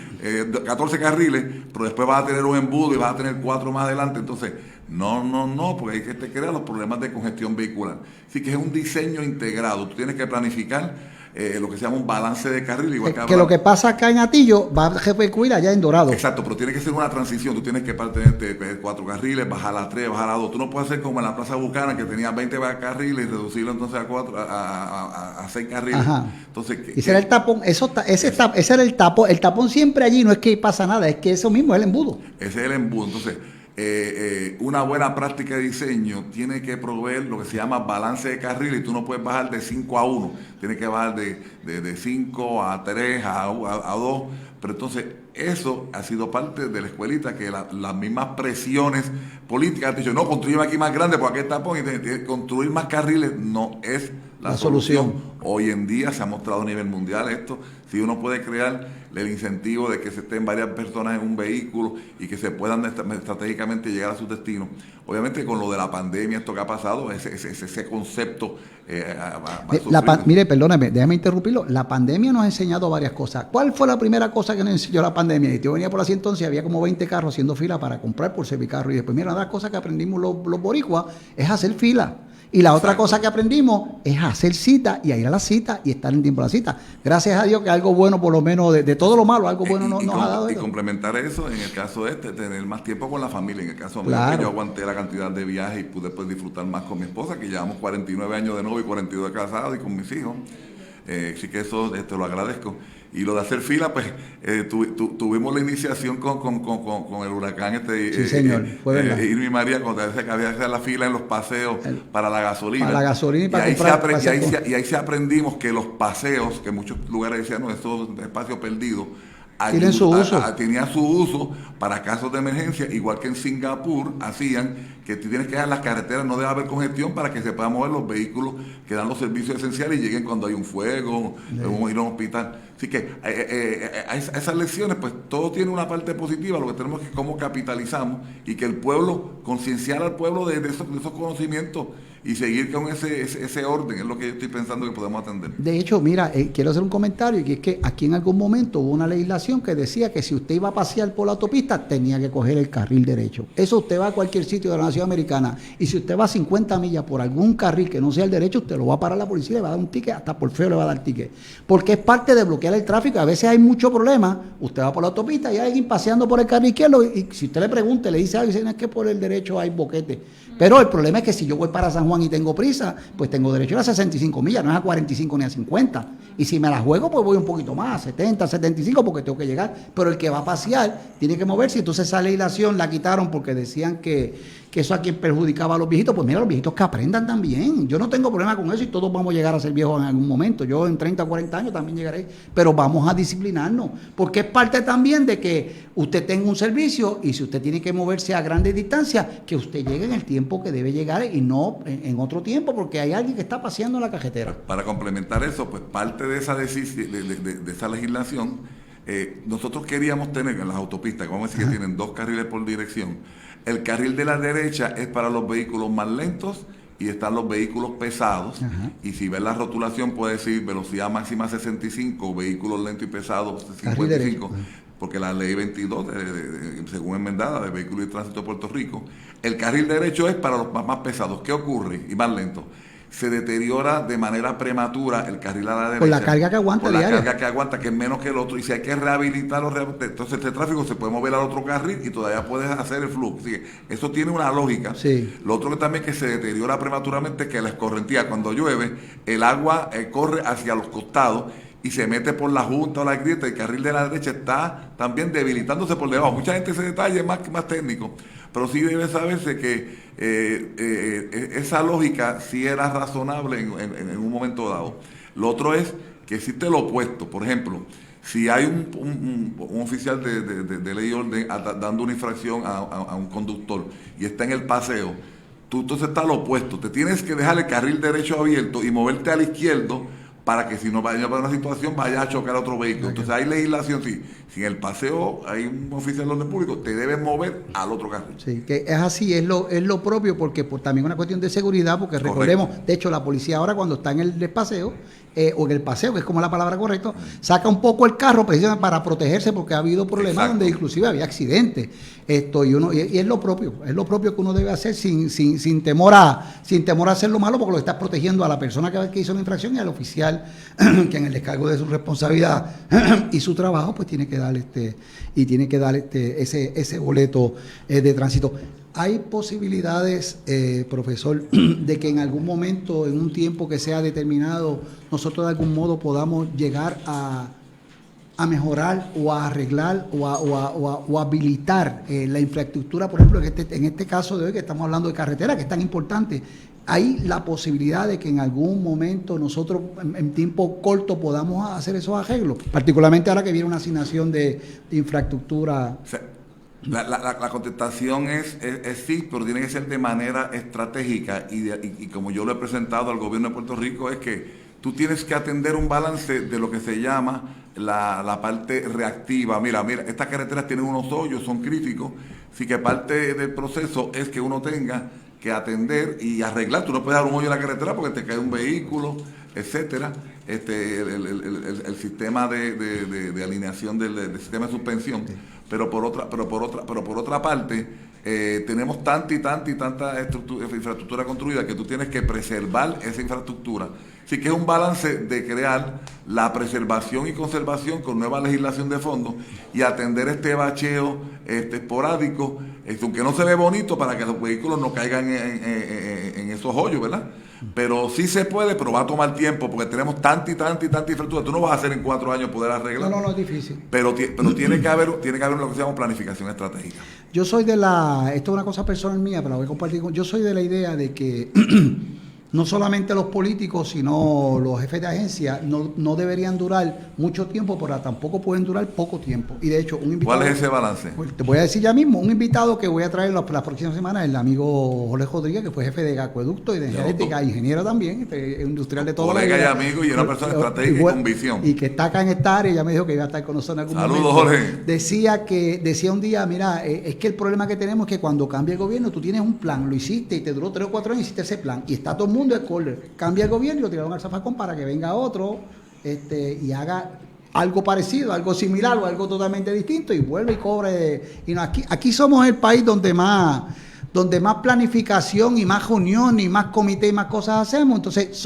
14 carriles, pero después vas a tener un embudo y vas a tener 4 más adelante. Entonces, no, porque hay que te crear los problemas de congestión vehicular. Así que es un diseño integrado. Tú tienes que planificar lo que se llama un balance de carril. Igual que lo que pasa acá en Atillo va a repercutir allá en Dorado. Exacto, pero tiene que ser una transición. Tú tienes que tener 4 carriles, bajar a 3, bajar a 2. Tú no puedes hacer como en la Plaza Bucana, que tenía 20 carriles y reducirlo entonces a 6 carriles. Ajá. Entonces, ese era el tapón. Ese era el tapón. El tapón siempre allí no es que pasa nada, es que eso mismo es el embudo. Ese es el embudo. Entonces, una buena práctica de diseño tiene que proveer lo que se llama balance de carril, y tú no puedes bajar de 5 a 1, tienes que bajar de 5 a 3 a 2, pero entonces eso ha sido parte de la escuelita, que las mismas presiones políticas han dicho, no, construir aquí más grande porque aquí está tapón, y construir más carriles no es la solución. Hoy en día se ha mostrado a nivel mundial esto, si uno puede crear el incentivo de que se estén varias personas en un vehículo y que se puedan estratégicamente llegar a su destino. Obviamente con lo de la pandemia, esto que ha pasado, ese concepto mire, perdóname, déjame interrumpirlo. La pandemia nos ha enseñado varias cosas. ¿Cuál fue la primera cosa que nos enseñó la pandemia? Y yo venía por así entonces, había como 20 carros haciendo fila para comprar por servicarro, y después, mira, una de las cosas que aprendimos los boricuas es hacer fila. Y la otra cosa que aprendimos es hacer cita y a ir a la cita y estar en tiempo a la cita. Gracias a Dios que algo bueno, por lo menos, de todo lo malo, algo bueno nos ha dado. Y complementar eso, en el caso tener más tiempo con la familia. En el caso claro. mío, que yo aguanté la cantidad de viajes y pude pues, disfrutar más con mi esposa, que llevamos 49 años de novio y 42 de casado, y con mis hijos. Así que eso lo agradezco. Y lo de hacer fila, pues tuvimos la iniciación con el huracán sí, señor, fue verdad. Irma y María, cuando había que hacer la fila en los paseos para la gasolina. Para la gasolina y para y ahí se aprendimos que los paseos, que en muchos lugares decían, no, estos espacios perdidos, tienen su uso. Tenía su uso para casos de emergencia, igual que en Singapur hacían que tú tienes que dejar las carreteras, no debe haber congestión para que se puedan mover los vehículos que dan los servicios esenciales y lleguen cuando hay un fuego, o ir a un hospital. Así que esas lecciones, pues todo tiene una parte positiva, lo que tenemos es que cómo capitalizamos y que el pueblo, concienciar al pueblo de esos conocimientos y seguir con ese orden, es lo que yo estoy pensando que podemos atender. De hecho, mira, quiero hacer un comentario, que es que aquí en algún momento hubo una legislación que decía que si usted iba a pasear por la autopista, tenía que coger el carril derecho. Eso usted va a cualquier sitio de la nación americana, y si usted va a 50 millas por algún carril que no sea el derecho, usted lo va a parar la policía y le va a dar un ticket, hasta por feo le va a dar ticket. Porque es parte de bloquear el tráfico. A veces hay mucho problema, usted va por la autopista y hay alguien paseando por el carril izquierdo, y si usted le pregunta, le dice algo, es que por el derecho hay boquete. Pero el problema es que si yo voy para San Juan y tengo prisa, pues tengo derecho a 65 millas, no es a 45 ni a 50. Y si me la juego, pues voy un poquito más, a 70, 75, porque tengo que llegar. Pero el que va a pasear tiene que moverse. Entonces esa legislación la quitaron porque decían que eso a quien perjudicaba a los viejitos. Pues mira, los viejitos que aprendan también. Yo no tengo problema con eso y todos vamos a llegar a ser viejos en algún momento. Yo en 30 o 40 años también llegaré. Pero vamos a disciplinarnos, porque es parte también de que usted tenga un servicio, y si usted tiene que moverse a grandes distancias, que usted llegue en el tiempo que debe llegar y no en otro tiempo, porque hay alguien que está paseando en la carretera. Para complementar eso, pues parte de esa legislación, nosotros queríamos tener en las autopistas, vamos a decir, que tienen 2 carriles por dirección. El carril de la derecha es para los vehículos más lentos y están los vehículos pesados. Ajá. Y si ves la rotulación puede decir velocidad máxima 65, vehículos lentos y pesados 55, porque la ley 22, según enmendada, de vehículos y tránsito de Puerto Rico, el carril derecho es para los más pesados. ¿Qué ocurre? Y más lentos. Se deteriora de manera prematura el carril a la derecha. Por la carga que aguanta diaria. Por la carga que aguanta, que es menos que el otro. Y si hay que rehabilitarlo, entonces este tráfico se puede mover al otro carril y todavía puedes hacer el flujo. Así que eso tiene una lógica. Sí. Lo otro que también que se deteriora prematuramente es que la escorrentía, cuando llueve, el agua corre hacia los costados y se mete por la junta o la grieta. El carril de la derecha está también debilitándose por debajo. Mucha gente ese detalle es más técnico, pero sí debe saberse que esa lógica sí era razonable en un momento dado. Lo otro es que existe lo opuesto. Por ejemplo, si hay un oficial de ley y orden dando una infracción a un conductor y está en el paseo, tú entonces está lo opuesto. Te tienes que dejar el carril derecho abierto y moverte al izquierdo para que si no vaya para una situación vaya a chocar a otro vehículo. Entonces hay legislación, sí. Si en el paseo hay un oficial de orden público, te debes mover al otro carril. Sí, que es así, es lo propio, porque también es una cuestión de seguridad, porque recordemos, de hecho la policía ahora cuando está en el paseo, o en el paseo, que es como la palabra correcta, saca un poco el carro precisamente para protegerse, porque ha habido problemas. Exacto. Donde inclusive había accidentes. Y es lo propio que uno debe hacer sin temor a hacer lo malo, porque lo estás protegiendo a la persona que hizo la infracción y al oficial que en el descargo de su responsabilidad y su trabajo, pues tiene que dar ese boleto de tránsito. ¿Hay posibilidades, profesor, de que en algún momento, en un tiempo que sea determinado, nosotros de algún modo podamos llegar a mejorar o a arreglar o a habilitar la infraestructura, por ejemplo, en este caso de hoy que estamos hablando de carretera, que es tan importante? ¿Hay la posibilidad de que en algún momento nosotros en tiempo corto podamos hacer esos arreglos? Particularmente ahora que viene una asignación de infraestructura. Sí. La contestación es sí, pero tiene que ser de manera estratégica y como yo lo he presentado al gobierno de Puerto Rico, es que tú tienes que atender un balance de lo que se llama la parte reactiva. Mira, estas carreteras tienen unos hoyos, son críticos, así que parte del proceso es que uno tenga que atender y arreglar. Tú no puedes dar un hoyo en la carretera porque te cae un vehículo, etcétera. El sistema de alineación del sistema de suspensión. Sí. Pero por otra parte, tenemos tanta infraestructura construida que tú tienes que preservar esa infraestructura. Así que es un balance de crear la preservación y conservación con nueva legislación de fondo y atender este bacheo esporádico, aunque no se ve bonito para que los vehículos no caigan en esos hoyos, ¿verdad? Pero sí se puede, pero va a tomar tiempo porque tenemos tanta infraestructura. Tú no vas a hacer en 4 años poder arreglar. No, es difícil. Pero tiene que haber lo que se llama planificación estratégica. Yo soy esto es una cosa personal mía, pero la voy a compartir yo soy de la idea de que no solamente los políticos, sino los jefes de agencia no deberían durar mucho tiempo, pero tampoco pueden durar poco tiempo. Y de hecho, un invitado... ¿Cuál es ese balance? Pues te voy a decir ya mismo, un invitado que voy a traer las próximas semanas, el amigo Jorge Rodríguez, que fue jefe de acueducto y de genética, ingeniero también, industrial de todo. Colega y amigo y una persona estratégica y con visión. Y que está acá en esta área, ya me dijo que iba a estar con nosotros en algún momento. Saludos, Jorge. Decía un día, mira, es que el problema que tenemos es que cuando cambia el gobierno, tú tienes un plan, lo hiciste y te duró 3 o 4 años, hiciste ese plan, y está todo el mundo de acuerdo. Cambia el gobierno y lo tiraron al zafacón para que venga otro y haga algo parecido, algo similar o algo totalmente distinto y vuelve y cobre. Y no, aquí somos el país donde más planificación y más reunión y más comité y más cosas hacemos. Entonces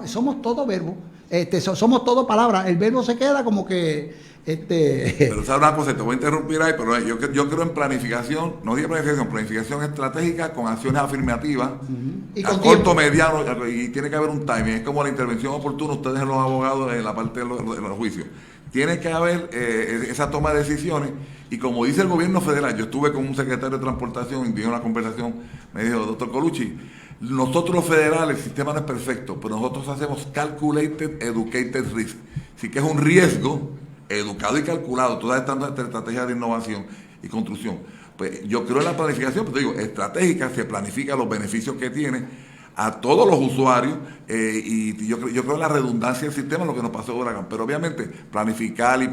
somos todo verbo, somos todo palabras. El verbo se queda como que... Pero sabes una cosa, te voy a interrumpir ahí, pero yo creo en planificación, no digo planificación estratégica con acciones afirmativas, y a corto, mediano, y tiene que haber un timing, es como la intervención oportuna, ustedes los abogados en la parte de los juicios. Tiene que haber esa toma de decisiones, y como dice el gobierno federal, yo estuve con un secretario de transportación y tuve una conversación, me dijo, doctor Colucci, nosotros los federales, el sistema no es perfecto, pero nosotros hacemos calculated, educated risk, así que es un riesgo educado y calculado, todas estas estrategias de innovación y construcción. Pues yo creo en la planificación, pero digo, estratégica, se planifica los beneficios que tiene a todos los usuarios y yo creo en la redundancia del sistema, lo que nos pasó en Huracán. Pero obviamente, planificar y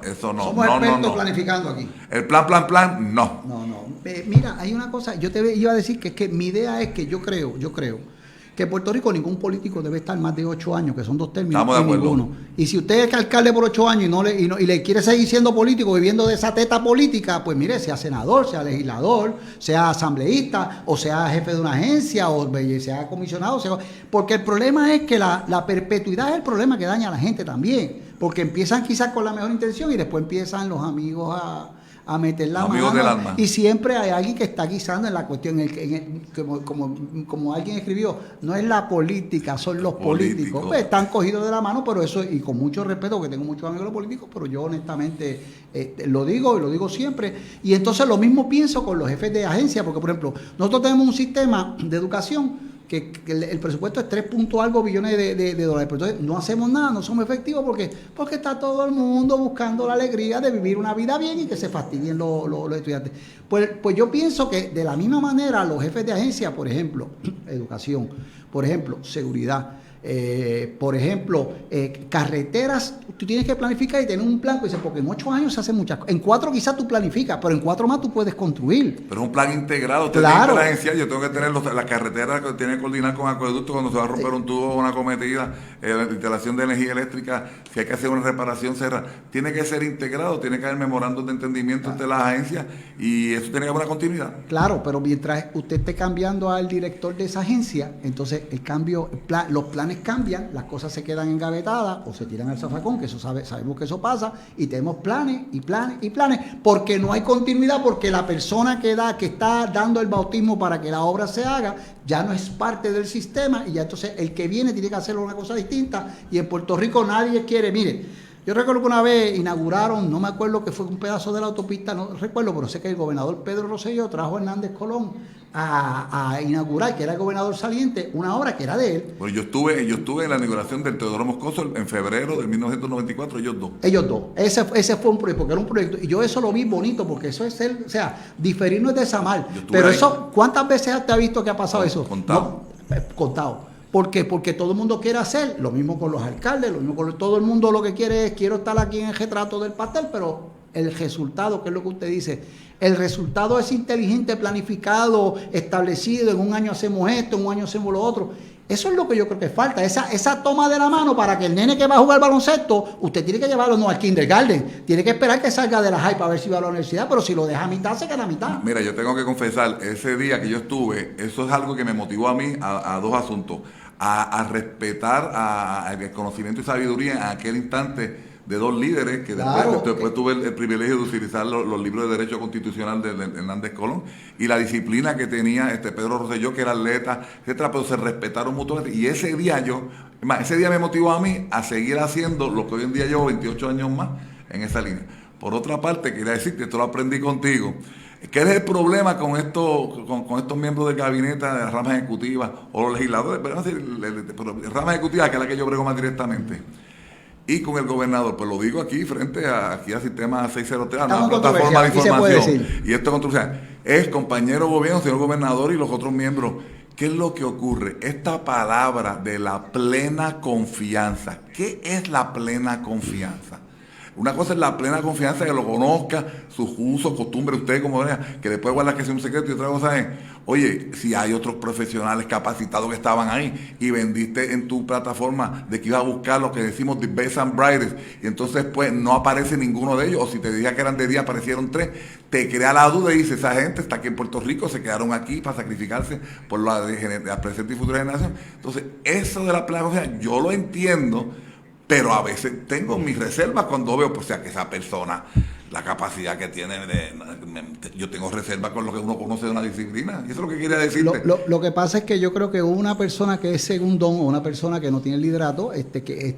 eso no. Somos expertos planificando aquí. El plan, no. No. Mira, hay una cosa, yo te iba a decir que mi idea es que yo creo que en Puerto Rico ningún político debe estar más de 8 años, que son 2 términos, estamos de acuerdo. Ninguno. Y si usted es alcalde por 8 años y le quiere seguir siendo político, viviendo de esa teta política, pues mire, sea senador, sea legislador, sea asambleísta, o sea jefe de una agencia, o sea comisionado, porque el problema es que la perpetuidad es el problema que daña a la gente también, porque empiezan quizás con la mejor intención y después empiezan los amigos a meter la mano, y siempre hay alguien que está guisando en la cuestión, como alguien escribió, no es la política, son los políticos. Pues están cogidos de la mano, pero eso, y con mucho respeto, porque tengo muchos amigos políticos, pero yo honestamente lo digo y lo digo siempre, y entonces lo mismo pienso con los jefes de agencia, porque por ejemplo, nosotros tenemos un sistema de educación que el presupuesto es 3 algo billones de dólares, pero entonces no hacemos nada, no somos efectivos porque está todo el mundo buscando la alegría de vivir una vida bien y que se fastidien los estudiantes. Pues yo pienso que de la misma manera los jefes de agencia, por ejemplo, educación, por ejemplo, seguridad, por ejemplo, carreteras, tú tienes que planificar y tener un plan, pues, porque en 8 años se hacen muchas cosas. En 4 quizás tú planificas, pero en 4 más tú puedes construir. Pero es un plan integrado. Claro. La agencia, yo tengo que tener las carreteras que tienen que coordinar con acueductos cuando se va a romper un tubo o una cometida, la instalación de energía eléctrica, si hay que hacer una reparación, tiene que ser integrado, tiene que haber memorandos de entendimiento entre las agencias y eso tiene que haber una continuidad. Claro, pero mientras usted esté cambiando al director de esa agencia, entonces los planes cambian, las cosas se quedan engavetadas o se tiran al zafacón, que eso sabemos que eso pasa, y tenemos planes y planes y planes, porque no hay continuidad, porque la persona que está dando el bautismo para que la obra se haga, ya no es parte del sistema, y ya entonces el que viene tiene que hacer una cosa distinta, y en Puerto Rico nadie quiere, mire, yo recuerdo que una vez inauguraron, no me acuerdo que fue un pedazo de la autopista, no recuerdo, pero sé que el gobernador Pedro Rosselló trajo a Hernández Colón a inaugurar, que era el gobernador saliente, una obra que era de él. Bueno, yo estuve en la inauguración del Teodoro Moscoso en febrero de 1994, ellos dos. Ese fue un proyecto, porque era un proyecto, y yo eso lo vi bonito, porque eso es diferir no es desamar. Pero ahí. Eso, ¿cuántas veces te has visto que ha pasado eso? Contado. No, contado. ¿Por qué? Porque todo el mundo quiere hacer, lo mismo con los alcaldes, lo mismo con todo el mundo lo que quiere es, quiero estar aquí en el retrato del pastel, pero el resultado, que es lo que usted dice, el resultado es inteligente, planificado, establecido, en un año hacemos esto, en un año hacemos lo otro. Eso es lo que yo creo que falta, esa toma de la mano para que el nene que va a jugar baloncesto, usted tiene que llevarlo no al kindergarten, tiene que esperar que salga de la high para ver si va a la universidad, pero si lo deja a mitad, se queda a mitad. Mira, yo tengo que confesar, ese día que yo estuve, eso es algo que me motivó a mí a dos asuntos, a respetar el conocimiento y sabiduría en aquel instante de dos líderes que después tuve el privilegio de utilizar los libros de Derecho Constitucional de Hernández Colón y la disciplina que tenía Pedro Rosselló, que era atleta, etcétera, pero se respetaron mutuamente. Y ese día me motivó a mí a seguir haciendo lo que hoy en día llevo 28 años más en esa línea. Por otra parte, quería decirte, esto lo aprendí contigo, ¿qué es el problema con estos miembros del gabinete de la rama ejecutiva o los legisladores? Pero rama ejecutiva, que es la que yo brego más directamente. Y con el gobernador, pues lo digo aquí frente a Sistema 603, una plataforma de información. Y esto es compañero gobierno, señor gobernador y los otros miembros. ¿Qué es lo que ocurre? Esta palabra de la plena confianza. ¿Qué es la plena confianza? Una cosa es la plena confianza, que lo conozca, sus usos, costumbres, usted como vea, que después guarda que sea un secreto, y otra cosa es, oye, si hay otros profesionales capacitados que estaban ahí y vendiste en tu plataforma de que ibas a buscar lo que decimos the best and brightest, y entonces pues no aparece ninguno de ellos, o si te decía que eran de día aparecieron 3, te crea la duda y dice, esa gente está aquí en Puerto Rico, se quedaron aquí para sacrificarse por la presente y futura generación. Entonces, eso de la plena confianza, yo lo entiendo, pero a veces tengo mis reservas cuando veo, pues, que esa persona, la capacidad que tiene, yo tengo reservas con lo que uno conoce de una disciplina. Y eso es lo que quería decirte. Lo que pasa es que yo creo que una persona que es segundón o una persona que no tiene liderato,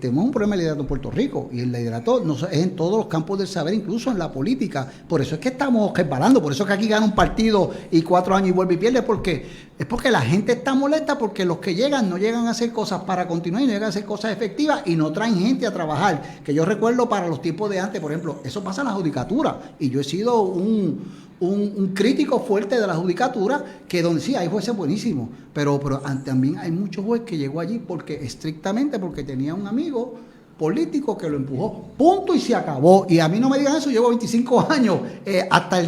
tenemos un problema de liderato en Puerto Rico. Y el liderato no, es en todos los campos del saber, incluso en la política. Por eso es que estamos resbalando, por eso es que aquí gana un partido y 4 años y vuelve y pierde, porque es porque la gente está molesta porque los que llegan no llegan a hacer cosas para continuar y no llegan a hacer cosas efectivas y no traen gente a trabajar. Que yo recuerdo para los tiempos de antes, por ejemplo, eso pasa en la judicatura. Y yo he sido un crítico fuerte de la judicatura, que donde sí hay jueces buenísimos, pero también hay muchos jueces que llegó allí estrictamente porque tenía un amigo político que lo empujó, punto, y se acabó. Y a mí no me digan eso, llevo 25 años, hasta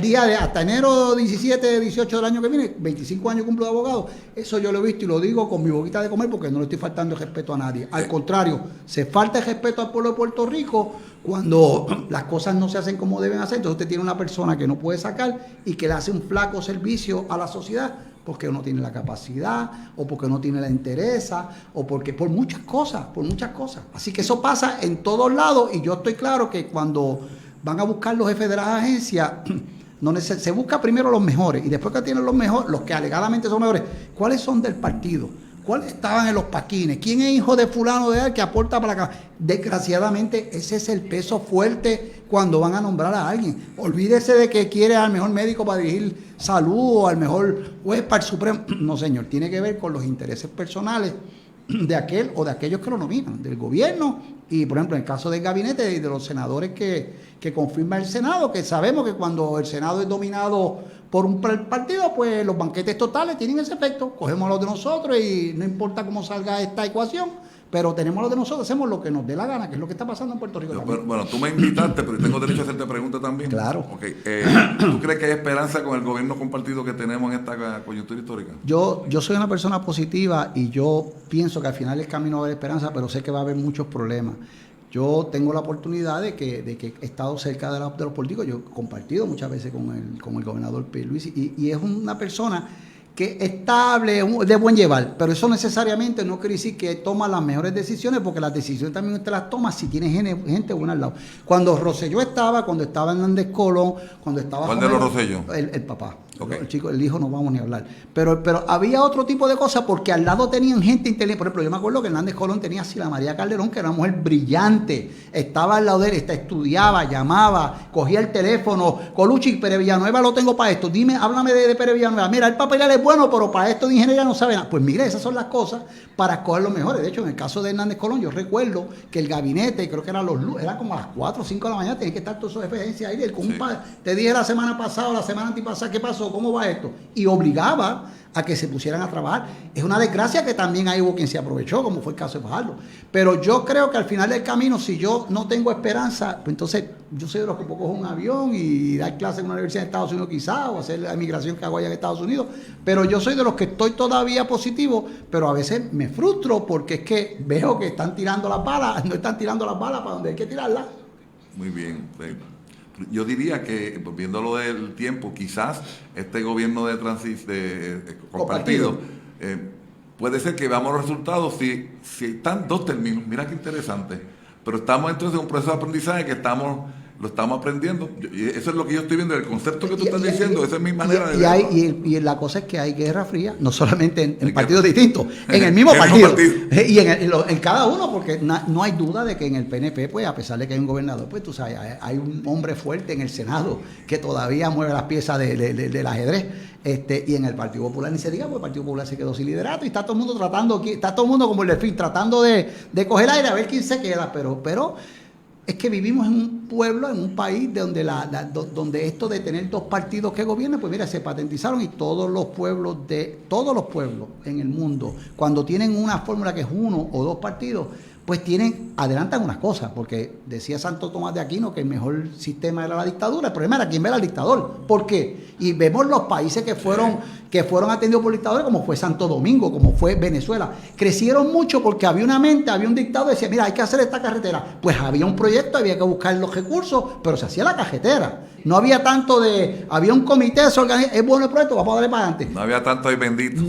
enero 17, 18 del año que viene, 25 años cumplo de abogado. Eso yo lo he visto y lo digo con mi boquita de comer porque no le estoy faltando el respeto a nadie. Al contrario, se falta el respeto al pueblo de Puerto Rico cuando las cosas no se hacen como deben hacer. Entonces usted tiene una persona que no puede sacar y que le hace un flaco servicio a la sociedad porque no tiene la capacidad, o porque no tiene la interesa, o porque por muchas cosas. Así que eso pasa en todos lados, y yo estoy claro que cuando van a buscar los jefes de las agencias, se busca primero los mejores, y después que tienen los mejores, los que alegadamente son mejores, ¿cuáles son del partido? ¿Cuáles estaban en los paquines? ¿Quién es hijo de fulano de él que aporta para acá? Desgraciadamente, ese es el peso fuerte cuando van a nombrar a alguien. Olvídese de que quiere al mejor médico para dirigir salud o al mejor juez para el Supremo. No, señor, tiene que ver con los intereses personales de aquel o de aquellos que lo nominan, del gobierno y, por ejemplo, en el caso del gabinete y de los senadores que confirma el Senado, que sabemos que cuando el Senado es dominado por un partido, pues los banquetes totales tienen ese efecto. Cogemos los de nosotros y no importa cómo salga esta ecuación, pero tenemos los de nosotros, hacemos lo que nos dé la gana, que es lo que está pasando en Puerto Rico. Bueno, tú me invitaste, pero tengo derecho a hacerte preguntas también. Claro. Okay. ¿Tú crees que hay esperanza con el gobierno compartido que tenemos en esta coyuntura histórica? Yo soy una persona positiva y yo pienso que al final el camino va a haber esperanza, pero sé que va a haber muchos problemas. Yo tengo la oportunidad de que he estado cerca de los políticos. Yo he compartido muchas veces con el gobernador Pierluisi y es una persona que es estable, de buen llevar, pero eso necesariamente no quiere decir que toma las mejores decisiones, porque las decisiones también usted las toma si tiene gente buena al lado. Cuando Rosselló cuando estaba Hernández Colón, cuando estaba... ¿Cuál de los Rosselló? El papá. Okay. El hijo no vamos ni a hablar. Pero había otro tipo de cosas porque al lado tenían gente inteligente. Por ejemplo, yo me acuerdo que Hernández Colón tenía a Sila María Calderón, que era una mujer brillante. Estaba al lado de él, estudiaba, llamaba, cogía el teléfono. Colucci, Pérez Villanueva lo tengo para esto. Dime, háblame de Pérez Villanueva. Mira, el papel es bueno, pero para esto de ingeniería no sabe nada. Pues mire, esas son las cosas para escoger los mejores. De hecho, en el caso de Hernández Colón, yo recuerdo que el gabinete, creo que era como a las 4 o 5 de la mañana, tenía que estar todos esos jefes de agencia ahí. Te dije la semana pasada o la semana antipasada, ¿qué pasó? pasó? ¿Cómo va esto? Y obligaba a que se pusieran a trabajar. Es una desgracia que también ahí hubo quien se aprovechó, como fue el caso de Fajardo. Pero yo creo que al final del camino, si yo no tengo esperanza, pues entonces yo soy de los que puedo coger un avión y dar clases en una universidad de Estados Unidos quizás, o hacer la emigración que hago allá en Estados Unidos. Pero yo soy de los que estoy todavía positivo, pero a veces me frustro porque es que veo que están tirando las balas, no están tirando las balas para donde hay que tirarlas. Muy bien. Yo diría que, viéndolo del tiempo, quizás este gobierno de compartido, puede ser que veamos los resultados si están dos términos. Mira qué interesante. Pero estamos entonces en un proceso de aprendizaje que lo estamos aprendiendo. Eso es lo que yo estoy viendo, el concepto que tú estás diciendo, esa es mi manera de verlo. Y la cosa es que hay guerra fría, no solamente en partidos distintos, en el mismo partido. Y en cada uno, porque no hay duda de que en el PNP, pues a pesar de que hay un gobernador, pues tú sabes, hay un hombre fuerte en el Senado que todavía mueve las piezas del ajedrez. Y en el Partido Popular ni se diga, porque el Partido Popular se quedó sin liderato y está todo el mundo está todo el mundo como el delfín, tratando de coger aire a ver quién se queda, pero es que vivimos en un pueblo, en un país donde esto de tener dos partidos que gobiernan, pues mira, se patentizaron y todos los pueblos en el mundo, cuando tienen una fórmula que es uno o dos partidos, pues adelantan unas cosas, porque decía Santo Tomás de Aquino que el mejor sistema era la dictadura. El problema era quién era el dictador. ¿Por qué? Y vemos los países que fueron atendidos por dictadores, como fue Santo Domingo, como fue Venezuela. Crecieron mucho porque había una mente, había un dictador que decía, mira, hay que hacer esta carretera. Pues había un proyecto, había que buscar los recursos, pero se hacía la carretera. No había tanto había un comité, es bueno el proyecto, vamos a darle para adelante. No había tanto ahí bendito.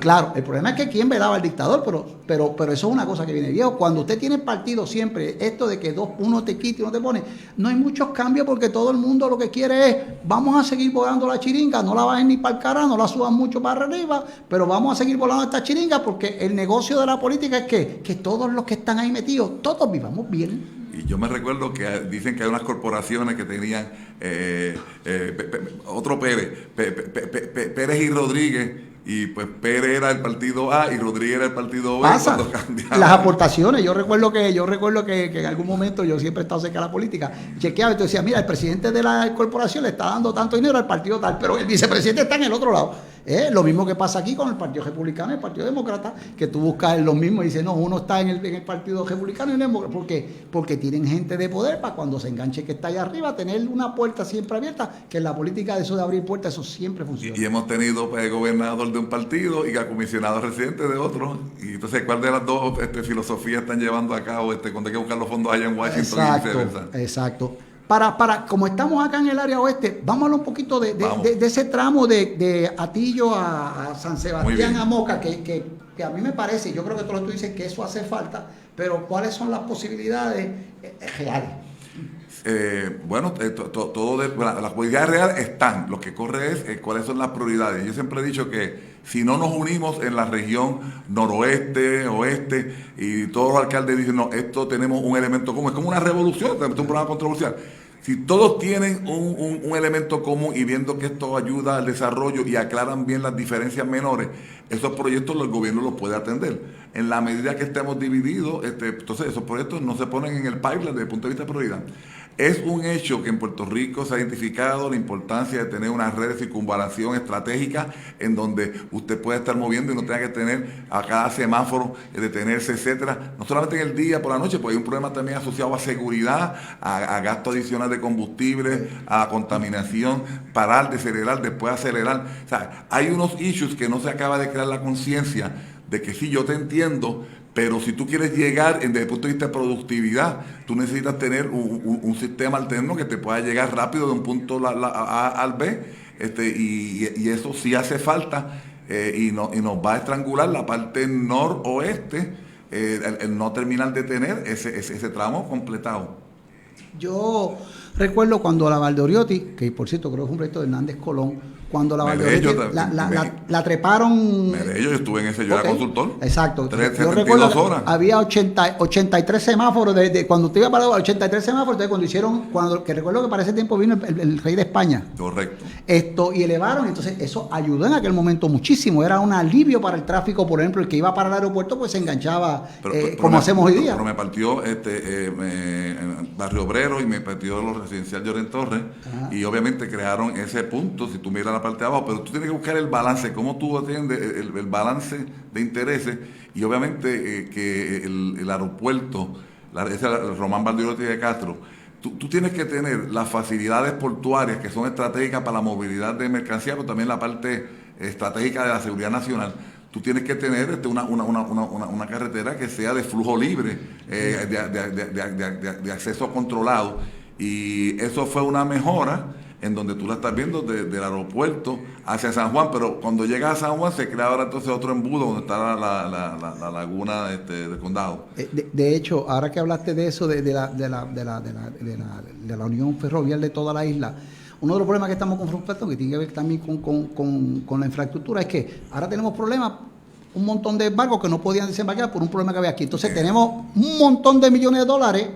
Claro, el problema es que quién velaba al dictador, pero eso es una cosa que viene viejo. Cuando usted tiene partido siempre, esto de que uno te quita y uno te pone, no hay muchos cambios porque todo el mundo lo que quiere es, vamos a seguir volando la chiringa, no la bajen ni para el cara, no la suban mucho para arriba, pero vamos a seguir volando esta chiringa porque el negocio de la política es que todos los que están ahí metidos, todos vivamos bien. Y yo me recuerdo que dicen que hay unas corporaciones que tenían otro Pérez y Rodríguez, y pues Pérez era el partido A y Rodríguez era el partido B. Pasa. Las aportaciones, yo recuerdo que en algún momento yo siempre he estado cerca de la política, chequeaba y te decía, mira, el presidente de la corporación le está dando tanto dinero al partido tal, pero el vicepresidente está en el otro lado. Lo mismo que pasa aquí con el Partido Republicano y el Partido Demócrata, que tú buscas lo mismo y dices, no, uno está en el Partido Republicano y el Demócrata, porque tienen gente de poder para cuando se enganche que está allá arriba, tener una puerta siempre abierta, que en la política de eso de abrir puertas, eso siempre funciona. Y hemos tenido gobernador de un partido y comisionado residente de otro, y entonces, ¿cuál de las dos filosofías están llevando a cabo cuando hay que buscar los fondos allá en Washington? Exacto. Como estamos acá en el área oeste, vamos a hablar un poquito de ese tramo de Atillo a San Sebastián, a Moca, que a mí me parece, yo creo que tú dices que eso hace falta, pero ¿cuáles son las posibilidades reales? Las posibilidades reales están. Lo que corre es cuáles son las prioridades. Yo siempre he dicho que si no nos unimos en la región noroeste, oeste, y todos los alcaldes dicen, no, esto tenemos un elemento común, es como una revolución, es un programa controversial. Si todos tienen un elemento común y viendo que esto ayuda al desarrollo y aclaran bien las diferencias menores, esos proyectos el gobierno los puede atender. En la medida que estemos divididos, entonces esos proyectos no se ponen en el pipeline desde el punto de vista de prioridad. Es un hecho que en Puerto Rico se ha identificado la importancia de tener una red de circunvalación estratégica en donde usted puede estar moviendo y no tenga que tener a cada semáforo, detenerse, etcétera. No solamente en el día, por la noche, pues hay un problema también asociado a seguridad, a gasto adicional de combustible, a contaminación, parar, decelerar, después acelerar. O sea, hay unos issues que no se acaba de crear la conciencia de que sí, yo te entiendo, pero si tú quieres llegar desde el punto de vista de productividad, tú necesitas tener un sistema alterno que te pueda llegar rápido de un punto A al B, y eso sí hace falta, y nos va a estrangular la parte noroeste, el no terminar de tener ese tramo completado. Yo recuerdo cuando la Valdoriotti, que por cierto creo que fue un proyecto de Hernández Colón, cuando la Valdoriotti la treparon. Yo estuve en ese, yo era consultor. Exacto. 72 horas. Había 83 semáforos, cuando usted iba para 83 semáforos, entonces que recuerdo que para ese tiempo vino el rey de España. Correcto. Y elevaron, entonces eso ayudó en aquel momento muchísimo, era un alivio para el tráfico, por ejemplo, el que iba para el aeropuerto pues se enganchaba como hacemos hoy día. Pero me partió Barrio Obrero y me partió los residenciales de Lloren Torres, y obviamente crearon ese punto. Si tú miras la la parte de abajo, pero tú tienes que buscar el balance, cómo tú atiendes el balance de intereses, y obviamente que el aeropuerto, el Román Valderotti de Castro, tú tienes que tener las facilidades portuarias que son estratégicas para la movilidad de mercancía, pero también la parte estratégica de la seguridad nacional. Tú tienes que tener una carretera que sea de flujo libre, de acceso controlado, y eso fue una mejora en donde tú la estás viendo del aeropuerto hacia San Juan, pero cuando llega a San Juan se crea ahora entonces otro embudo donde está la laguna del condado. De hecho, ahora que hablaste de eso, de la unión ferroviaria de toda la isla, uno de los problemas que estamos confrontando, que tiene que ver también con la infraestructura, es que ahora tenemos problemas, un montón de barcos que no podían desembarcar por un problema que había aquí. Entonces tenemos un montón de millones de dólares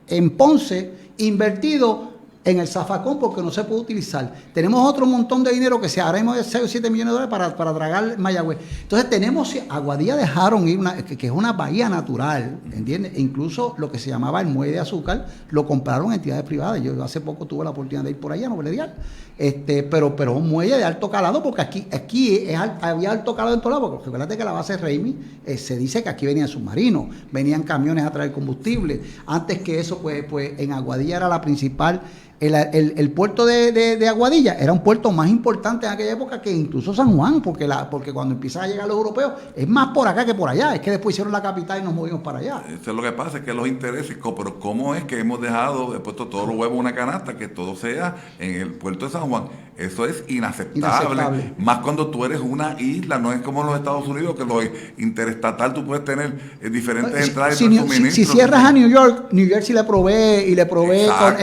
en Ponce invertidos en el zafacón porque no se puede utilizar. Tenemos otro montón de dinero que se haremos de 6 o 7 millones de dólares para tragar Mayagüez. Entonces tenemos, Aguadilla dejaron ir, que es una bahía natural, ¿entiendes? E incluso lo que se llamaba el muelle de azúcar, lo compraron entidades privadas. Yo hace poco tuve la oportunidad de ir por allá, no pelear. Pero un muelle de alto calado, porque aquí había alto calado en todos lados, porque recuérdate que la base Raimi se dice que aquí venían submarinos, venían camiones a traer combustible. Antes que eso, pues en Aguadilla era la principal. El puerto de Aguadilla era un puerto más importante en aquella época que incluso San Juan, porque cuando empiezan a llegar los europeos, es más por acá que por allá. Es que después hicieron la capital y nos movimos para allá. Eso es lo que pasa, es que los intereses, pero ¿cómo es que hemos puesto todos los huevos en una canasta, que todo sea en el puerto de San Juan? Eso es inaceptable. Más cuando tú eres una isla, no es como en los Estados Unidos, que lo interestatal tú puedes tener diferentes entradas y suministros. Si cierras a New York sí le provee con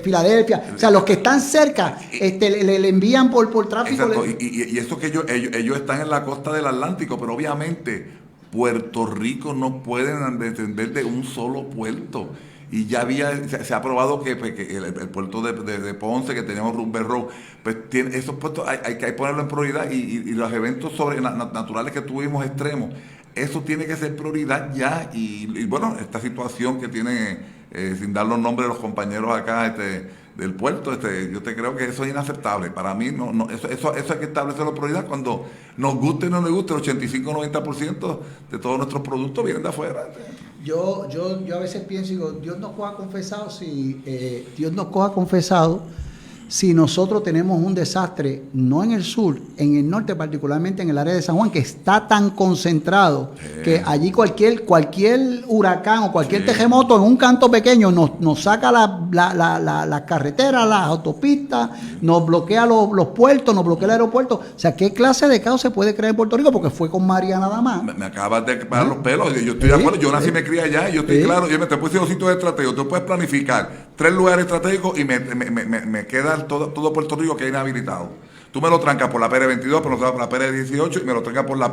Filadelfia. O sea, los que están cerca le envían por tráfico. Y eso que ellos están en la costa del Atlántico, pero obviamente Puerto Rico no pueden depender de un solo puerto. Y ya se ha probado que el puerto de Ponce, que teníamos Rumber Road, pues tiene esos puertos, hay que ponerlo en prioridad, y los eventos naturales que tuvimos extremos, eso tiene que ser prioridad ya. Y bueno, esta situación que tiene, sin dar los nombres de los compañeros acá del puerto, yo te creo que eso es inaceptable. Para mí, eso hay que establecerlo prioridad cuando nos guste o no nos guste. El 85-90% de todos nuestros productos vienen de afuera. Yo a veces pienso, digo, Dios nos coja confesado si nosotros tenemos un desastre, no en el sur, en el norte, particularmente en el área de San Juan, que está tan concentrado que allí cualquier huracán o cualquier terremoto en un canto pequeño nos saca las carreteras, las autopistas, nos bloquea los puertos, nos bloquea el aeropuerto. O sea, ¿qué clase de caos se puede crear en Puerto Rico? Porque fue con María nada más. Me acabas de parar los pelos. Yo estoy de acuerdo. Yo nací y me crié allá, y yo estoy claro. Yo te puedo decir los sitios estratégicos. Tú puedes planificar 3 lugares estratégicos y me queda todo Puerto Rico que es inhabilitado. Tú me lo trancas por la PR 22, pero por la PR 18, y me lo trancas por la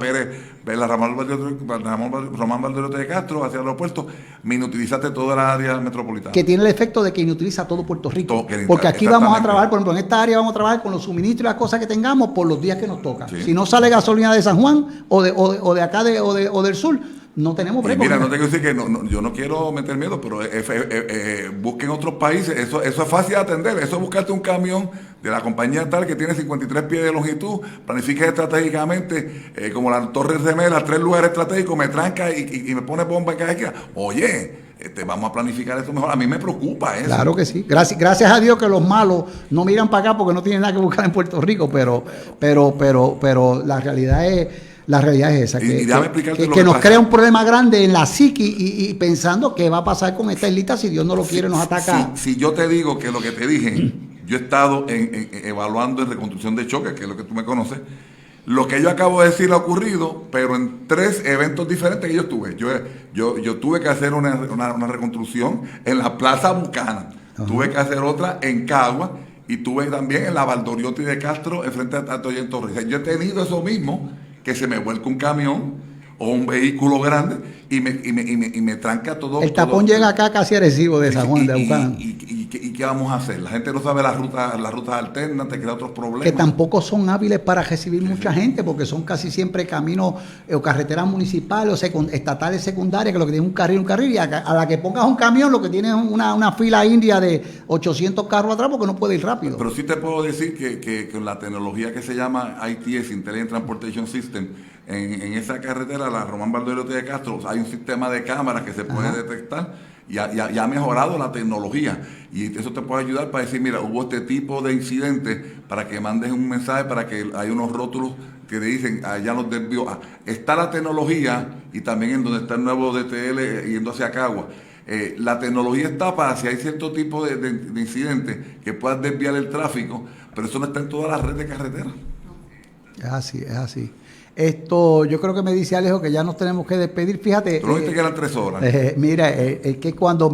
Román Valderotti de Castro hacia el aeropuerto. Me inutilizaste toda la área metropolitana. Que tiene el efecto de que inutiliza todo Puerto Rico. Porque aquí vamos a trabajar, por ejemplo, en esta área vamos a trabajar con los suministros y las cosas que tengamos por los días que nos toca. Sí. Si no sale gasolina de San Juan o de acá o del sur, no tenemos break. Mira, no te quiero decir que yo no quiero meter miedo, pero busquen otros países. Eso es fácil de atender. Eso es buscarte un camión de la compañía tal que tiene 53 pies de longitud, planifiques estratégicamente, como la Torre Gemela, 3 lugares estratégicos, me tranca y me pone bomba en cada esquina. Oye, vamos a planificar esto mejor. A mí me preocupa eso. Claro que sí. Gracias a Dios que los malos no miran para acá porque no tienen nada que buscar en Puerto Rico, pero la realidad es esa, que nos crea un problema grande en la psiqui y pensando qué va a pasar con esta islita si Dios no lo quiere, nos ataca. Si yo te digo que lo que te dije, yo he estado evaluando en reconstrucción de choque, que es lo que tú me conoces, lo que yo acabo de decir ha ocurrido, pero en 3 eventos diferentes que yo tuve. Yo tuve que hacer una reconstrucción en la Plaza Buchanan, tuve que hacer otra en Cagua, y tuve también en la Valderotti de Castro, enfrente a Toyen Torres. Yo he tenido eso mismo, que se me vuelca un camión o un vehículo grande y me tranca todo. El tapón llega acá casi Arecibo de San Juan de Buchanan. Y qué vamos a hacer? La gente no sabe las rutas alternas, te crea otros problemas. Que tampoco son hábiles para recibir mucha gente, porque son casi siempre caminos o carreteras municipales o estatales secundarias, que lo que tiene un carril, y a la que pongas un camión, lo que tiene es una fila india de 800 carros atrás, porque no puede ir rápido. Pero sí te puedo decir que con la tecnología que se llama ITS, Intelligent Transportation System, en esa carretera, la Román Baldomero de Castro, hay un sistema de cámaras que se puede detectar y ha mejorado la tecnología. Y eso te puede ayudar para decir, mira, hubo este tipo de incidente, para que mandes un mensaje, para que hay unos rótulos que te dicen, allá los desvió. Está la tecnología, y también en donde está el nuevo DTL yendo hacia Cagua. La tecnología está para si hay cierto tipo de incidentes que puedas desviar el tráfico, pero eso no está en todas las redes de carretera. Es así. Yo creo que me dice Alejo que ya nos tenemos que despedir. Fíjate. Tú no viste que eran 3 horas. Mira, es que cuando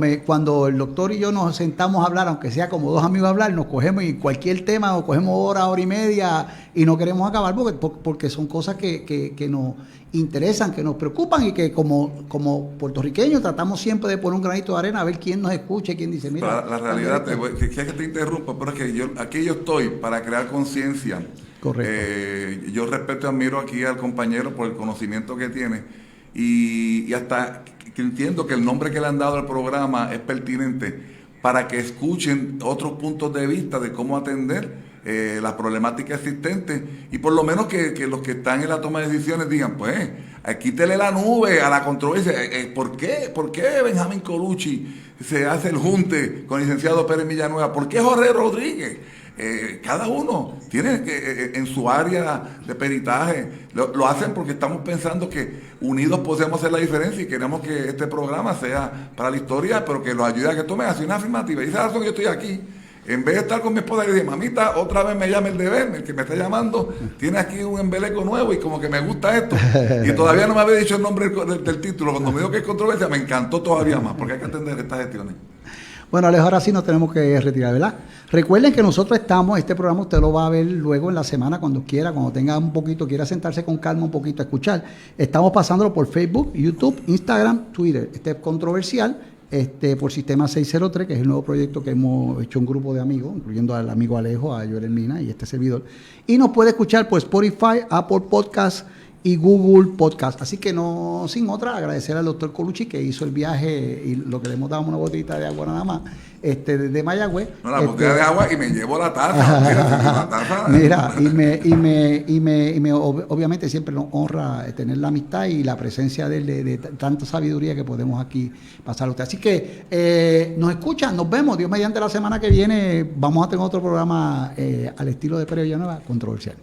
el doctor y yo nos sentamos a hablar, aunque sea como dos amigos a hablar, nos cogemos y cualquier tema, nos cogemos hora y media y no queremos acabar porque son cosas que nos interesan, que nos preocupan y que como puertorriqueños tratamos siempre de poner un granito de arena a ver quién nos escucha y quién dice, mira. La realidad, que te interrumpa, pero es que aquí yo estoy para crear conciencia. Correcto. Yo respeto y admiro aquí al compañero por el conocimiento que tiene y hasta que entiendo que el nombre que le han dado al programa es pertinente para que escuchen otros puntos de vista de cómo atender las problemáticas existentes y por lo menos que los que están en la toma de decisiones digan, pues, quítele la nube a la controversia. ¿Por qué Benjamín Colucci se hace el junte con el licenciado Pérez Villanueva? ¿Por qué Jorge Rodríguez? Cada uno tiene que en su área de peritaje lo hacen porque estamos pensando que unidos podemos hacer la diferencia y queremos que este programa sea para la historia, pero que los ayude a que tomen acción afirmativa. Y esa es la razón que yo estoy aquí. En vez de estar con mi esposa y decir, mamita, otra vez me llama el deber, el que me está llamando tiene aquí un embeleco nuevo y como que me gusta esto. Y todavía no me había dicho el nombre del título. Cuando me dijo que es controversia, me encantó todavía más, porque hay que atender estas gestiones. Bueno, Alejo, ahora sí nos tenemos que retirar, ¿verdad? Recuerden que nosotros este programa usted lo va a ver luego en la semana cuando quiera, cuando tenga quiera sentarse con calma un poquito a escuchar. Estamos pasándolo por Facebook, YouTube, Instagram, Twitter. Este es controversial, por Sistema 603, que es el nuevo proyecto que hemos hecho un grupo de amigos, incluyendo al amigo Alejo, a Joel Mina y este servidor. Y nos puede escuchar por Spotify, Apple Podcasts y Google Podcast. Así que no sin otra, agradecer al doctor Colucci que hizo el viaje y lo que le hemos dado una botellita de agua nada más, desde Mayagüez. No, la botella de agua y me llevo la taza. Mira, obviamente siempre nos honra tener la amistad y la presencia de tanta sabiduría que podemos aquí pasar a usted. Así que nos escuchan, nos vemos. Dios mediante la semana que viene vamos a tener otro programa al estilo de Pérez Villanueva, controversial.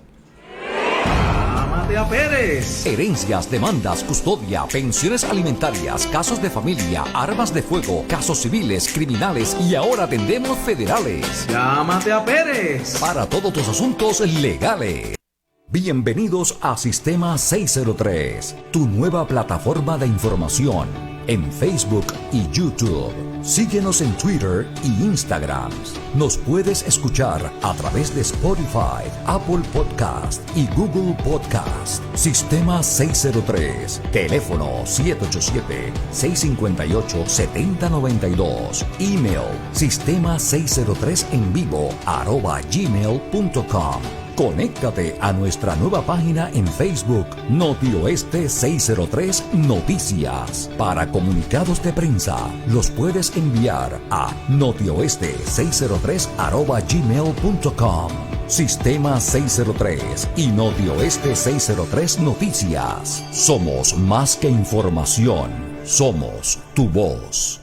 Pérez. Herencias, demandas, custodia, pensiones alimentarias, casos de familia, armas de fuego, casos civiles, criminales y ahora atendemos federales. Llámate a Pérez. Para todos tus asuntos legales. Bienvenidos a Sistema 603, tu nueva plataforma de información en Facebook y YouTube. Síguenos en Twitter y Instagram. Nos puedes escuchar a través de Spotify, Apple Podcast y Google Podcast. Sistema 603. Teléfono 787-658-7092. Email sistema603envivo@gmail.com. Conéctate a nuestra nueva página en Facebook, Notioeste 603 Noticias. Para comunicados de prensa, los puedes enviar a notioeste603@gmail.com. Sistema 603 y Notioeste 603 Noticias. Somos más que información, somos tu voz.